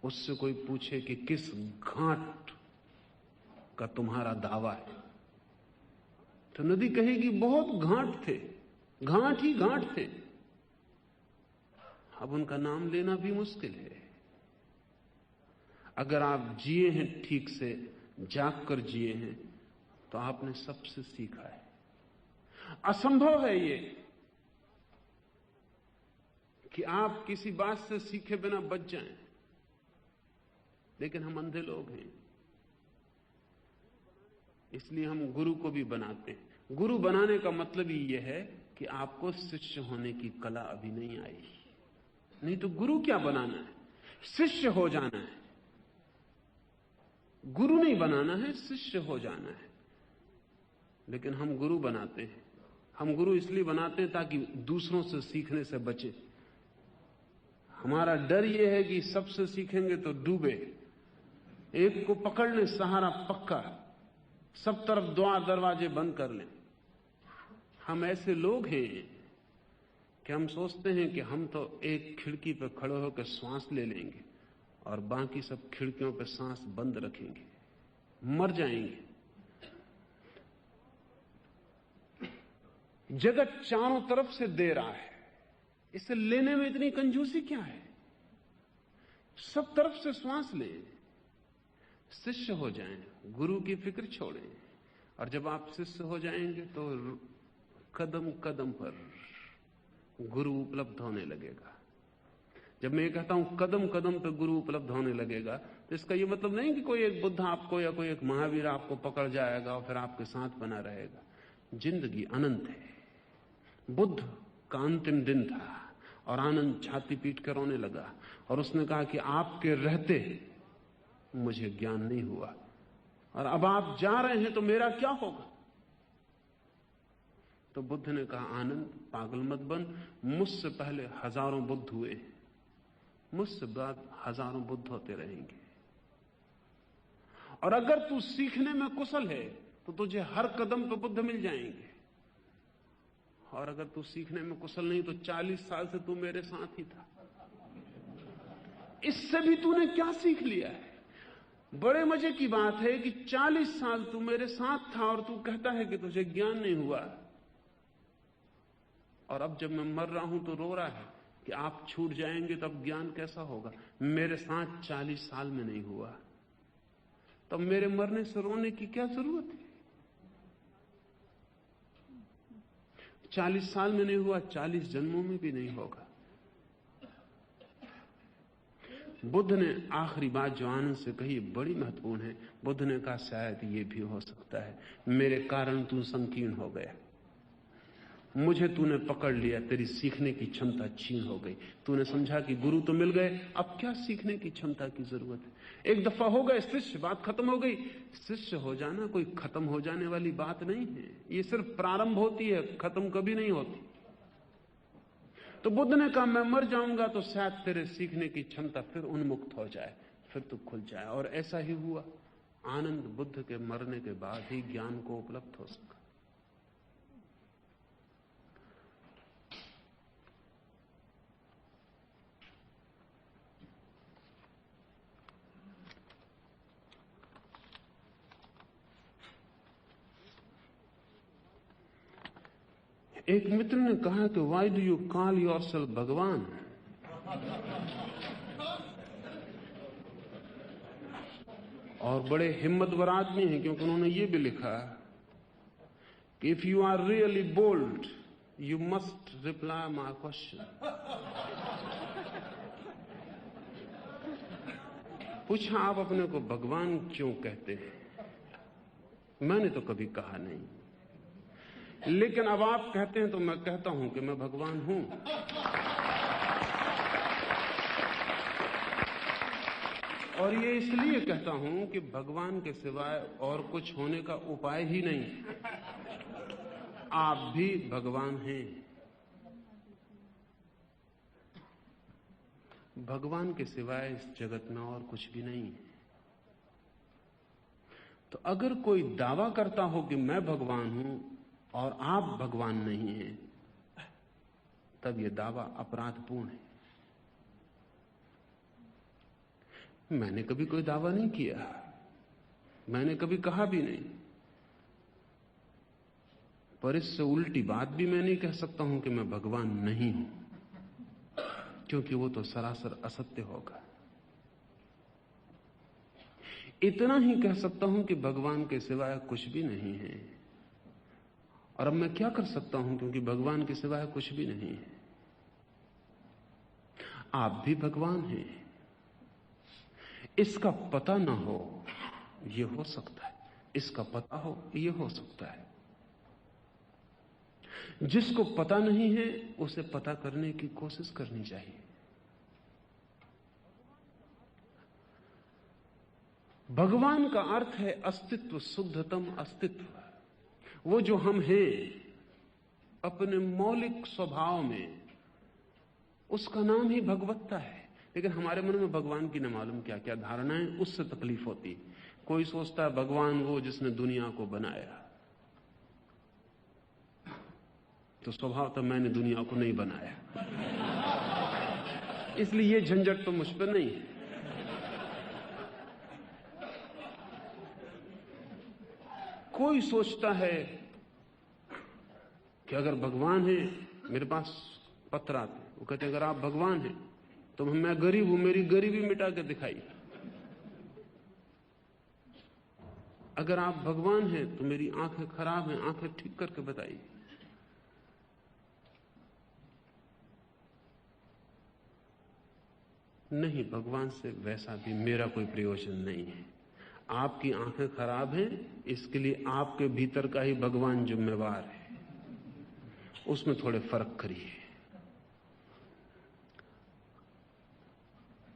उससे कोई पूछे कि किस घाट का तुम्हारा दावा है, तो नदी कहेगी बहुत घाट थे, घाट ही घाट थे। अब उनका नाम लेना भी मुश्किल है। अगर आप जिए हैं, ठीक से जाग कर जिए हैं, तो आपने सबसे सीखा है। असंभव है ये कि आप किसी बात से सीखे बिना बच जाएं, लेकिन हम अंधे लोग हैं, इसलिए हम गुरु को भी बनाते हैं। गुरु बनाने का मतलब ही यह है कि आपको शिष्य होने की कला अभी नहीं आई। नहीं तो गुरु क्या बनाना है, शिष्य हो जाना है। गुरु नहीं बनाना है, शिष्य हो जाना है। लेकिन हम गुरु बनाते हैं। हम गुरु इसलिए बनाते हैं ताकि दूसरों से सीखने से बचे। हमारा डर यह है कि सबसे सीखेंगे तो डूबे, एक को पकड़ लें सहारा पक्का, सब तरफ द्वार दरवाजे बंद कर लें। हम ऐसे लोग हैं कि हम सोचते हैं कि हम तो एक खिड़की पर खड़े होकर श्वास ले लेंगे और बाकी सब खिड़कियों पर सांस बंद रखेंगे, मर जाएंगे। जगत चारों तरफ से दे रहा है, इसे लेने में इतनी कंजूसी क्या है? सब तरफ से श्वास लें, शिष्य हो जाएं, गुरु की फिक्र छोड़ें। और जब आप शिष्य हो जाएंगे तो कदम कदम पर गुरु उपलब्ध होने लगेगा। जब मैं कहता हूं कदम कदम पर गुरु उपलब्ध होने लगेगा, तो इसका यह मतलब नहीं कि कोई एक बुद्ध आपको या कोई एक महावीर आपको पकड़ जाएगा और फिर आपके साथ बना रहेगा। जिंदगी अनंत है। बुद्ध का अंतिम दिन था और आनंद छाती पीट कर रोने लगा और उसने कहा कि आपके रहते मुझे ज्ञान नहीं हुआ और अब आप जा रहे हैं तो मेरा क्या होगा। तो बुद्ध ने कहा, आनंद पागल मत बन, मुझसे पहले हजारों बुद्ध हुए, मुझसे बाद हजारों बुद्ध होते रहेंगे। और अगर तू सीखने में कुशल है तो तुझे हर कदम पर बुद्ध मिल जाएंगे, और अगर तू सीखने में कुशल नहीं तो 40 साल से तू मेरे साथ ही था, इससे भी तूने क्या सीख लिया है। बड़े मजे की बात है कि 40 साल तू मेरे साथ था और तू कहता है कि तुझे ज्ञान नहीं हुआ, और अब जब मैं मर रहा हूं तो रो रहा है कि आप छूट जाएंगे तब ज्ञान कैसा होगा। मेरे साथ 40 साल में नहीं हुआ, तब मेरे मरने से रोने की क्या जरूरत है। 40 साल में नहीं हुआ, 40 जन्मों में भी नहीं होगा। बुद्ध ने आखिरी बात जो आनंद से कही बड़ी महत्वपूर्ण है। बुद्ध ने कहा, शायद ये भी हो सकता है मेरे कारण तू संकीर्ण हो गया, मुझे तूने पकड़ लिया, तेरी सीखने की क्षमता छीन हो गई। तूने समझा कि गुरु तो मिल गए, अब क्या सीखने की क्षमता की जरूरत है। एक दफा हो गए शिष्य, बात खत्म हो गई। शिष्य हो जाना कोई खत्म हो जाने वाली बात नहीं है, ये सिर्फ प्रारंभ होती है, खत्म कभी नहीं होती। तो बुद्ध ने कहा, मैं मर जाऊंगा तो शायद तेरे सीखने की क्षमता फिर उन्मुक्त हो जाए, फिर तू खुल जाए। और ऐसा ही हुआ। आनंद बुद्ध के मरने के बाद ही ज्ञान को उपलब्ध हो सका। एक मित्र ने कहा कि why do you call yourself भगवान। और बड़े हिम्मतवर आदमी हैं, क्योंकि उन्होंने ये भी लिखा कि if you are really bold you must reply my question. पूछा, आप अपने को भगवान क्यों कहते हैं? मैंने तो कभी कहा नहीं, लेकिन अब आप कहते हैं तो मैं कहता हूं कि मैं भगवान हूं। और ये इसलिए कहता हूं कि भगवान के सिवाय और कुछ होने का उपाय ही नहीं। आप भी भगवान हैं। भगवान के सिवाय इस जगत में और कुछ भी नहीं है। तो अगर कोई दावा करता हो कि मैं भगवान हूं और आप भगवान नहीं हैं, तब यह दावा अपराधपूर्ण है। मैंने कभी कोई दावा नहीं किया, मैंने कभी कहा भी नहीं, पर इससे उल्टी बात भी मैं नहीं कह सकता हूं कि मैं भगवान नहीं हूं, क्योंकि वो तो सरासर असत्य होगा। इतना ही कह सकता हूं कि भगवान के सिवाय कुछ भी नहीं है। और अब मैं क्या कर सकता हूं, क्योंकि भगवान के सिवाय कुछ भी नहीं है। आप भी भगवान हैं। इसका पता ना हो ये हो सकता है, इसका पता हो ये हो सकता है। जिसको पता नहीं है उसे पता करने की कोशिश करनी चाहिए। भगवान का अर्थ है अस्तित्व, शुद्धतम अस्तित्व। वो जो हम हैं अपने मौलिक स्वभाव में, उसका नाम ही भगवत्ता है। लेकिन हमारे मन में भगवान की न मालूम क्या क्या धारणाएं, उससे तकलीफ होती है। कोई सोचता है भगवान वो जिसने दुनिया को बनाया, तो स्वभाव तो मैंने दुनिया को नहीं बनाया, इसलिए ये झंझट तो मुझ पर नहीं है। कोई सोचता है कि अगर भगवान है, मेरे पास पत्र आते, वो कहते अगर आप भगवान हैं तो मैं गरीब हूं, मेरी गरीबी मिटा के दिखाइए। अगर आप भगवान हैं तो मेरी आंखें खराब हैं, आंखें ठीक करके बताइए। नहीं, भगवान से वैसा भी मेरा कोई प्रयोजन नहीं है। आपकी आंखें खराब हैं, इसके लिए आपके भीतर का ही भगवान जिम्मेवार है। उसमें थोड़े फर्क करिए।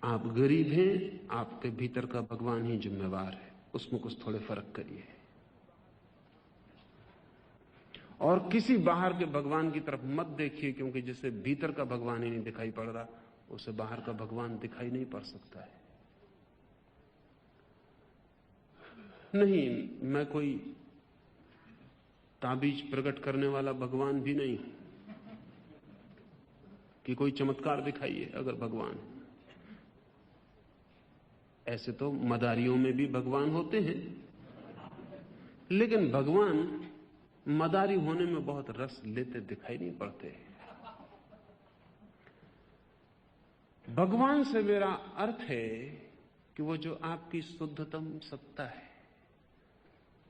आप गरीब हैं, आपके भीतर का भगवान ही जिम्मेवार है, उसमें कुछ थोड़े फर्क करिए। और किसी बाहर के भगवान की तरफ मत देखिए, क्योंकि जिसे भीतर का भगवान ही नहीं दिखाई पड़ रहा, उसे बाहर का भगवान दिखाई नहीं पड़ सकता है। नहीं, मैं कोई ताबीज प्रकट करने वाला भगवान भी नहीं कि कोई चमत्कार दिखाइए अगर भगवान। ऐसे तो मदारियों में भी भगवान होते हैं, लेकिन भगवान मदारी होने में बहुत रस लेते दिखाई नहीं पड़ते। भगवान से मेरा अर्थ है कि वो जो आपकी शुद्धतम सत्ता है,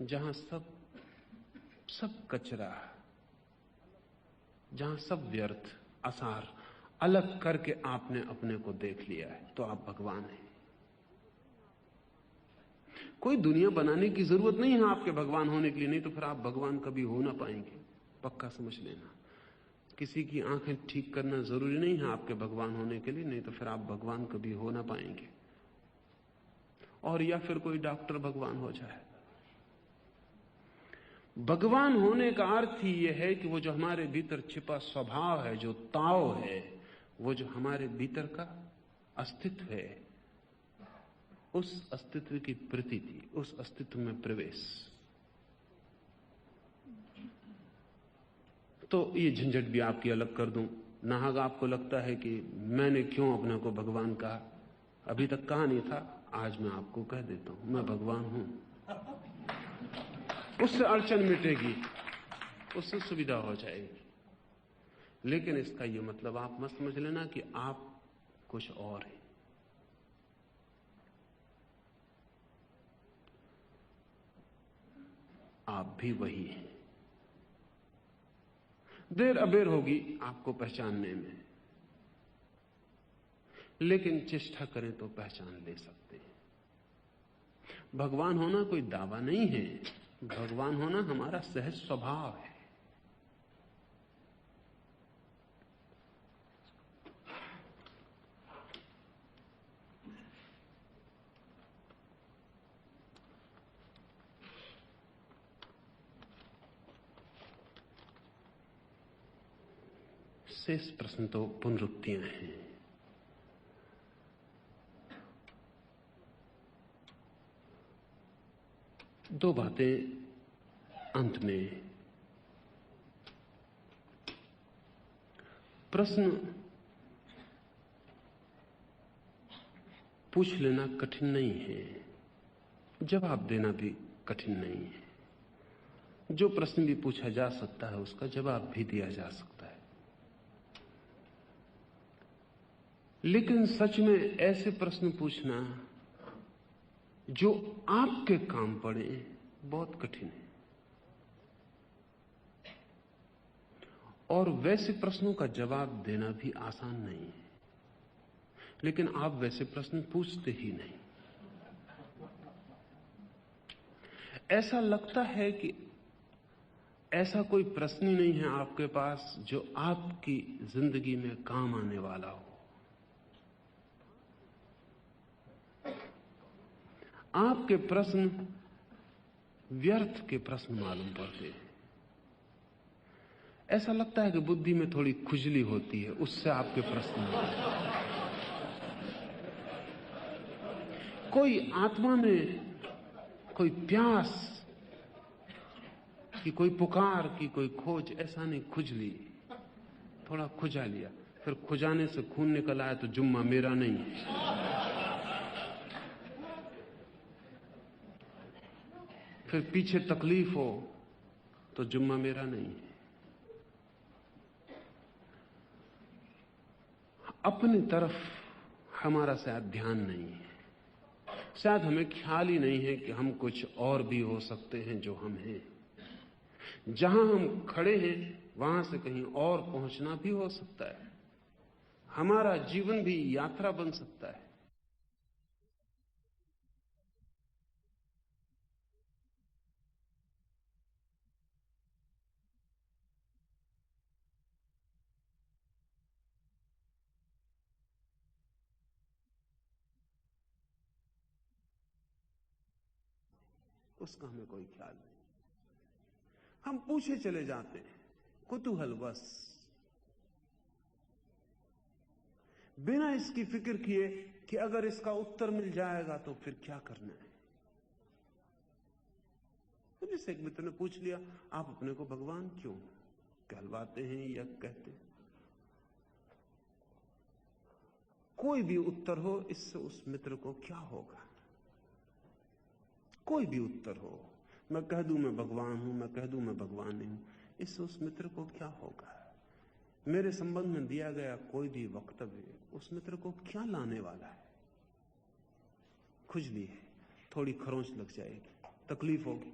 जहां सब कचरा, जहां सब व्यर्थ असार अलग करके आपने अपने को देख लिया है, तो आप भगवान हैं। कोई दुनिया बनाने की जरूरत नहीं है आपके भगवान होने के लिए, नहीं तो फिर आप भगवान कभी हो ना पाएंगे, पक्का समझ लेना। किसी की आंखें ठीक करना जरूरी नहीं है आपके भगवान होने के लिए, नहीं तो फिर आप भगवान कभी हो ना पाएंगे। और या फिर कोई डॉक्टर भगवान हो जाए। भगवान होने का अर्थ ही यह है कि वो जो हमारे भीतर छिपा स्वभाव है, जो ताव है, वो जो हमारे भीतर का अस्तित्व है, उस अस्तित्व की प्रतीति, उस अस्तित्व में प्रवेश। तो ये झंझट भी आपकी अलग कर दूं। नाहक आपको लगता है कि मैंने क्यों अपने को भगवान कहा, अभी तक कहा नहीं था, आज मैं आपको कह देता हूं, मैं भगवान हूं। उससे अड़चन मिटेगी, उससे सुविधा हो जाएगी। लेकिन इसका यह मतलब आप मत समझ लेना कि आप कुछ और हैं। आप भी वही हैं। देर अबेर होगी आपको पहचानने में, लेकिन चेष्टा करें तो पहचान ले सकते हैं। भगवान होना कोई दावा नहीं है, भगवान होना हमारा सहज स्वभाव है। शेष प्रश्न तो पुनरुक्तियां हैं। दो बातें अंत में। प्रश्न पूछ लेना कठिन नहीं है, जवाब देना भी कठिन नहीं है। जो प्रश्न भी पूछा जा सकता है उसका जवाब भी दिया जा सकता है। लेकिन सच में ऐसे प्रश्न पूछना जो आपके काम पड़े बहुत कठिन है। और वैसे प्रश्नों का जवाब देना भी आसान नहीं है। लेकिन आप वैसे प्रश्न पूछते ही नहीं। ऐसा लगता है कि ऐसा कोई प्रश्न ही नहीं है आपके पास जो आपकी जिंदगी में काम आने वाला हो। आपके प्रश्न व्यर्थ के प्रश्न मालूम पड़ते हैं। ऐसा लगता है कि बुद्धि में थोड़ी खुजली होती है, उससे आपके प्रश्न कोई आत्मा में कोई प्यास कि कोई पुकार की कोई खोज, ऐसा नहीं। खुजली, थोड़ा खुजा लिया, फिर खुजाने से खून निकल आया तो जुम्मा मेरा नहीं है। फिर पीछे तकलीफ हो तो जुम्मा मेरा नहीं है। अपनी तरफ हमारा शायद ध्यान नहीं है, शायद हमें ख्याल ही नहीं है कि हम कुछ और भी हो सकते हैं जो हम हैं। जहां हम खड़े हैं वहां से कहीं और पहुंचना भी हो सकता है। हमारा जीवन भी यात्रा बन सकता है। उसका हमें कोई ख्याल नहीं। हम पूछे चले जाते हैं कुतूहल बस, बिना इसकी फिक्र किए कि अगर इसका उत्तर मिल जाएगा तो फिर क्या करना है। तो जैसे एक मित्र ने पूछ लिया, आप अपने को भगवान क्यों कहलवाते हैं या कहते हैं? कोई भी उत्तर हो, इससे उस मित्र को क्या होगा? कोई भी उत्तर हो, मैं कह दूं मैं भगवान हूं, मैं कह दूं मैं भगवान नहीं हूं, इससे उस मित्र को क्या होगा? मेरे संबंध में दिया गया कोई भी वक्तव्य उस मित्र को क्या लाने वाला है? खुजली है, थोड़ी खरोंच लग जाएगी, तकलीफ होगी।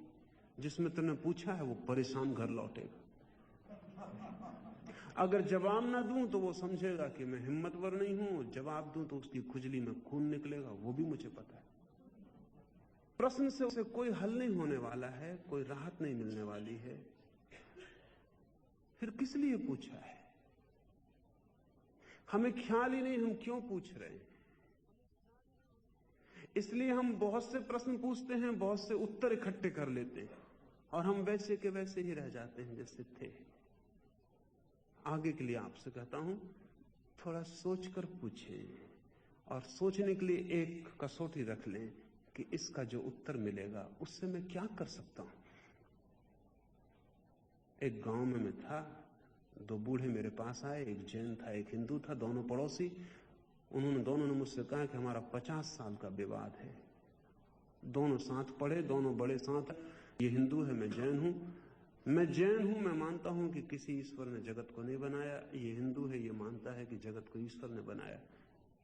जिस मित्र ने पूछा है वो परेशान घर लौटेगा। अगर जवाब ना दूं तो वो समझेगा कि मैं हिम्मतवर नहीं हूं, जवाब दूं तो उसकी खुजली में खून निकलेगा, वो भी मुझे पता है। प्रश्न से उसे कोई हल नहीं होने वाला है, कोई राहत नहीं मिलने वाली है, फिर किस लिए पूछा है? हमें ख्याल ही नहीं हम क्यों पूछ रहे हैं। इसलिए हम बहुत से प्रश्न पूछते हैं, बहुत से उत्तर इकट्ठे कर लेते हैं और हम वैसे के वैसे ही रह जाते हैं जैसे थे। आगे के लिए आपसे कहता हूं, थोड़ा सोचकर पूछें और सोचने के लिए एक कसौटी रख लें कि इसका जो उत्तर मिलेगा उससे मैं क्या कर सकता हूं। एक गांव में मैं था, दो बूढ़े मेरे पास आए, एक जैन था एक हिंदू था, दोनों पड़ोसी। दोनों ने मुझसे कहा कि हमारा 50 साल का विवाद है। दोनों साथ पढ़े, दोनों बड़े साथ, ये हिंदू है मैं जैन हूं। मैं जैन हूं, मैं मानता हूं कि किसी ईश्वर ने जगत को नहीं बनाया। ये हिंदू है, ये मानता है कि जगत को ईश्वर ने बनाया।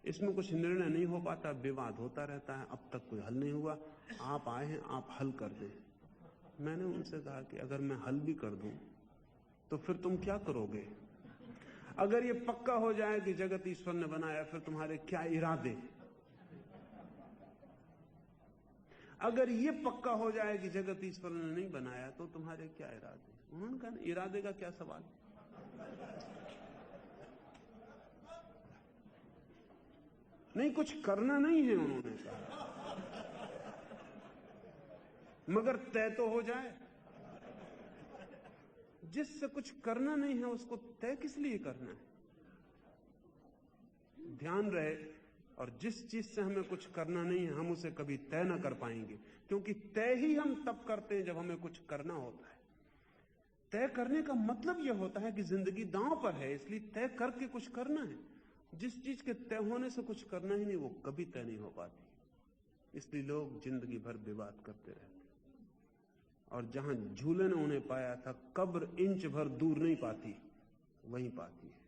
इसमें कुछ निर्णय नहीं हो पाता, विवाद होता रहता है, अब तक कोई हल नहीं हुआ। आप आए हैं, आप हल कर दें। मैंने उनसे कहा कि अगर मैं हल भी कर दूं तो फिर तुम क्या करोगे? अगर ये पक्का हो जाए कि जगत ईश्वर ने बनाया, फिर तुम्हारे क्या इरादे? अगर ये पक्का हो जाए कि जगत ईश्वर ने नहीं बनाया तो तुम्हारे क्या इरादे? उन्होंने कहा इरादे का क्या सवाल, नहीं कुछ करना नहीं है उन्होंने कहा, मगर तय तो हो जाए। जिससे कुछ करना नहीं है उसको तय किस लिए करना है? ध्यान रहे, और जिस चीज से हमें कुछ करना नहीं है हम उसे कभी तय ना कर पाएंगे, क्योंकि तय ही हम तब करते हैं जब हमें कुछ करना होता है। तय करने का मतलब यह होता है कि जिंदगी दांव पर है, इसलिए तय करके कुछ करना है। जिस चीज के तय होने से कुछ करना ही नहीं, वो कभी तय नहीं हो पाती। इसलिए लोग जिंदगी भर विवाद करते रहते, और जहां झूले ने उन्हें पाया था, कब्र इंच भर दूर नहीं पाती, वहीं पाती है।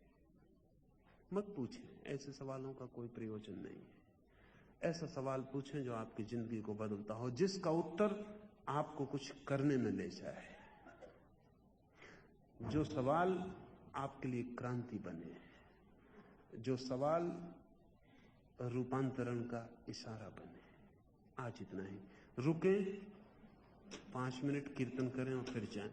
मत पूछें, ऐसे सवालों का कोई प्रयोजन नहीं है। ऐसा सवाल पूछें जो आपकी जिंदगी को बदलता हो, जिसका उत्तर आपको कुछ करने में ले जाए, जो सवाल आपके लिए क्रांति बने, जो सवाल रूपांतरण का इशारा बने। आज इतना ही, रुकें, 5 मिनट कीर्तन करें और फिर जाएं।